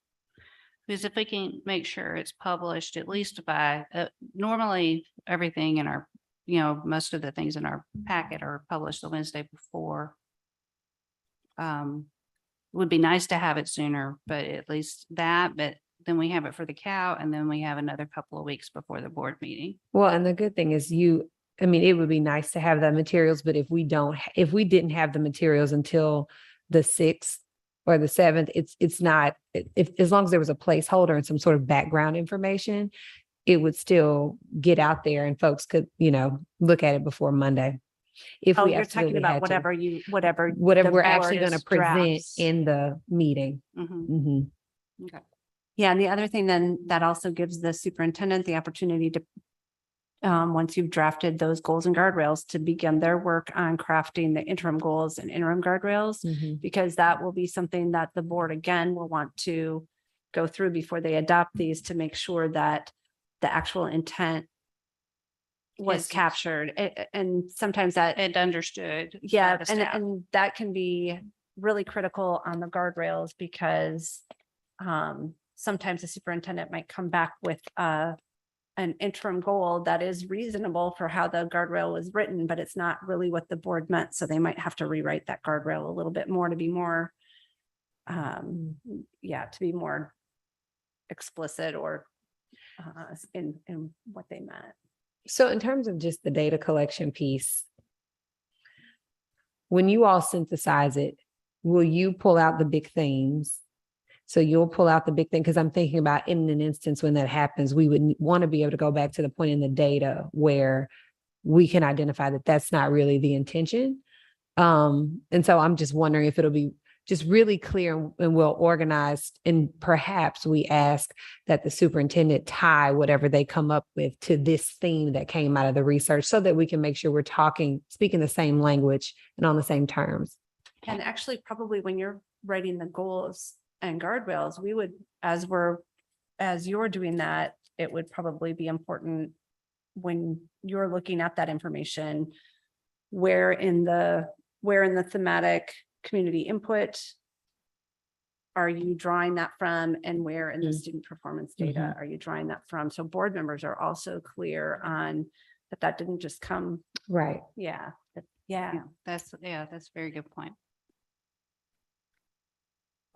Because if we can make sure it's published at least by, normally everything in our, most of the things in our packet are published the Wednesday before. Would be nice to have it sooner, but at least that, but then we have it for the COW, and then we have another couple of weeks before the board meeting. Well, and the good thing is it would be nice to have the materials, but if we didn't have the materials until the 6th or the 7th, it's not, as long as there was a placeholder and some sort of background information, it would still get out there and folks could, look at it before Monday. If Oh, we you're talking absolutely about had to. whatever Whatever the we're actually board going to is present drafts. in the meeting. Mhm. Mhm. Okay. Yeah, and the other thing then that also gives the superintendent the opportunity to, once you've drafted those goals and guardrails, to begin their work on crafting the interim goals and interim guardrails, Mhm. because that will be something that the board again will want to go through before they adopt these, to make sure that the actual intent was Is- captured. And sometimes that, And understood. by yeah, the and staff. that can be really critical on the guardrails, because sometimes the superintendent might come back with an interim goal that is reasonable for how the guardrail was written, but it's not really what the board meant. So they might have to rewrite that guardrail a little bit more to be more, to be more explicit or in what they meant. So in terms of just the data collection piece, when you all synthesize it, will you pull out the big themes? So you'll pull out the big thing, because I'm thinking about in an instance when that happens, we would want to be able to go back to the point in the data where we can identify that that's not really the intention. And so I'm just wondering if it'll be just really clear and well organized, and perhaps we ask that the superintendent tie whatever they come up with to this theme that came out of the research, so that we can make sure we're speaking the same language and on the same terms. And actually, probably when you're writing the goals and guardrails, we would, as you're doing that, it would probably be important when you're looking at that information, where in the thematic community input are you drawing that from, and where in the student performance data are you drawing that from? So board members are also clear on that didn't just come. Right. Yeah. That's a very good point.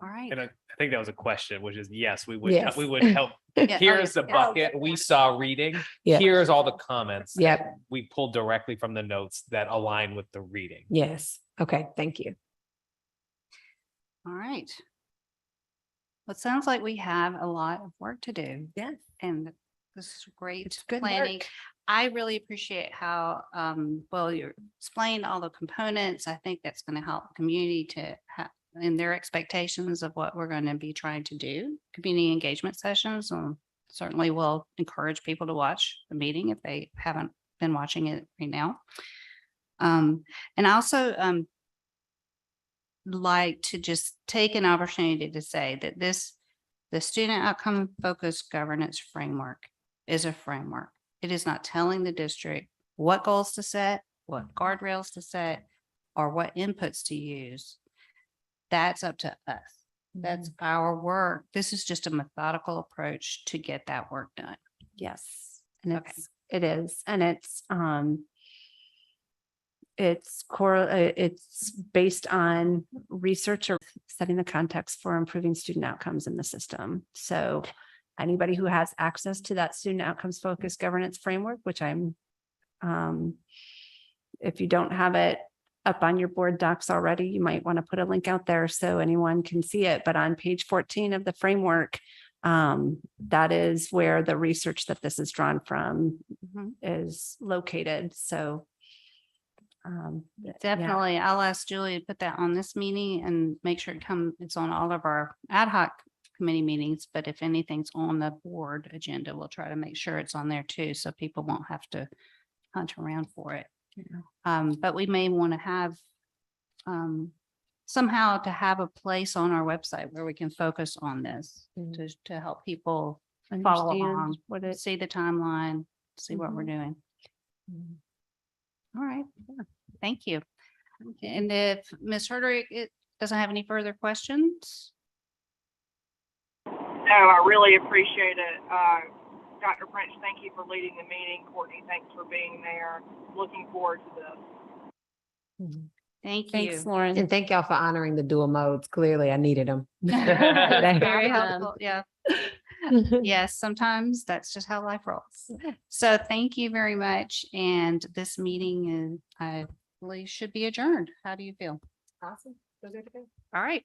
All right. And I think that was a question, which is, yes, we would, Yes. we would help. Yeah, Here's the yeah. bucket we saw reading. Yeah. Here's all the comments. Yep. that We pulled directly from the notes that align with the reading. Yes. Okay. Thank you. All right. Well, it sounds like we have a lot of work to do. Yes. And this is great It's good planning. work. I really appreciate how, well, you're explaining all the components. I think that's going to help the community to have in their expectations of what we're going to be trying to do. Community engagement sessions, certainly will encourage people to watch the meeting if they haven't been watching it right now. And I also like to just take an opportunity to say that the student outcome focused governance framework is a framework. It is not telling the district what goals to set, what guardrails to set, or what inputs to use. That's up to us. That's our work. This is just a methodical approach to get that work done. Yes. And Okay. it is, and it's based on research or setting the context for improving student outcomes in the system. So anybody who has access to that student outcomes focused governance framework, which if you don't have it up on your board docs already, you might want to put a link out there so anyone can see it. But on page 14 of the framework, that is where the research that this is drawn from is located. So Definitely. I'll ask Julie to put that on this meeting and make sure it's on all of our ad hoc committee meetings. But if anything's on the board agenda, we'll try to make sure it's on there too, so people won't have to hunt around for it. But we may want to have somehow to have a place on our website where we can focus on this to help people follow along, see the timeline, see what we're doing. All right. Yeah. Thank you. And if Ms. Herderick doesn't have any further questions. No, I really appreciate it. Dr. French, thank you for leading the meeting. Courtney, thanks for being there. Looking forward to this. Thank you. thanks, Lauren. And thank y'all for honoring the dual modes. Clearly, I needed them. That's very Welcome. helpful. Yeah. Yes, sometimes that's just how life rolls. So thank you very much. And this meeting is, I believe, should be adjourned. How do you feel? Awesome. All right.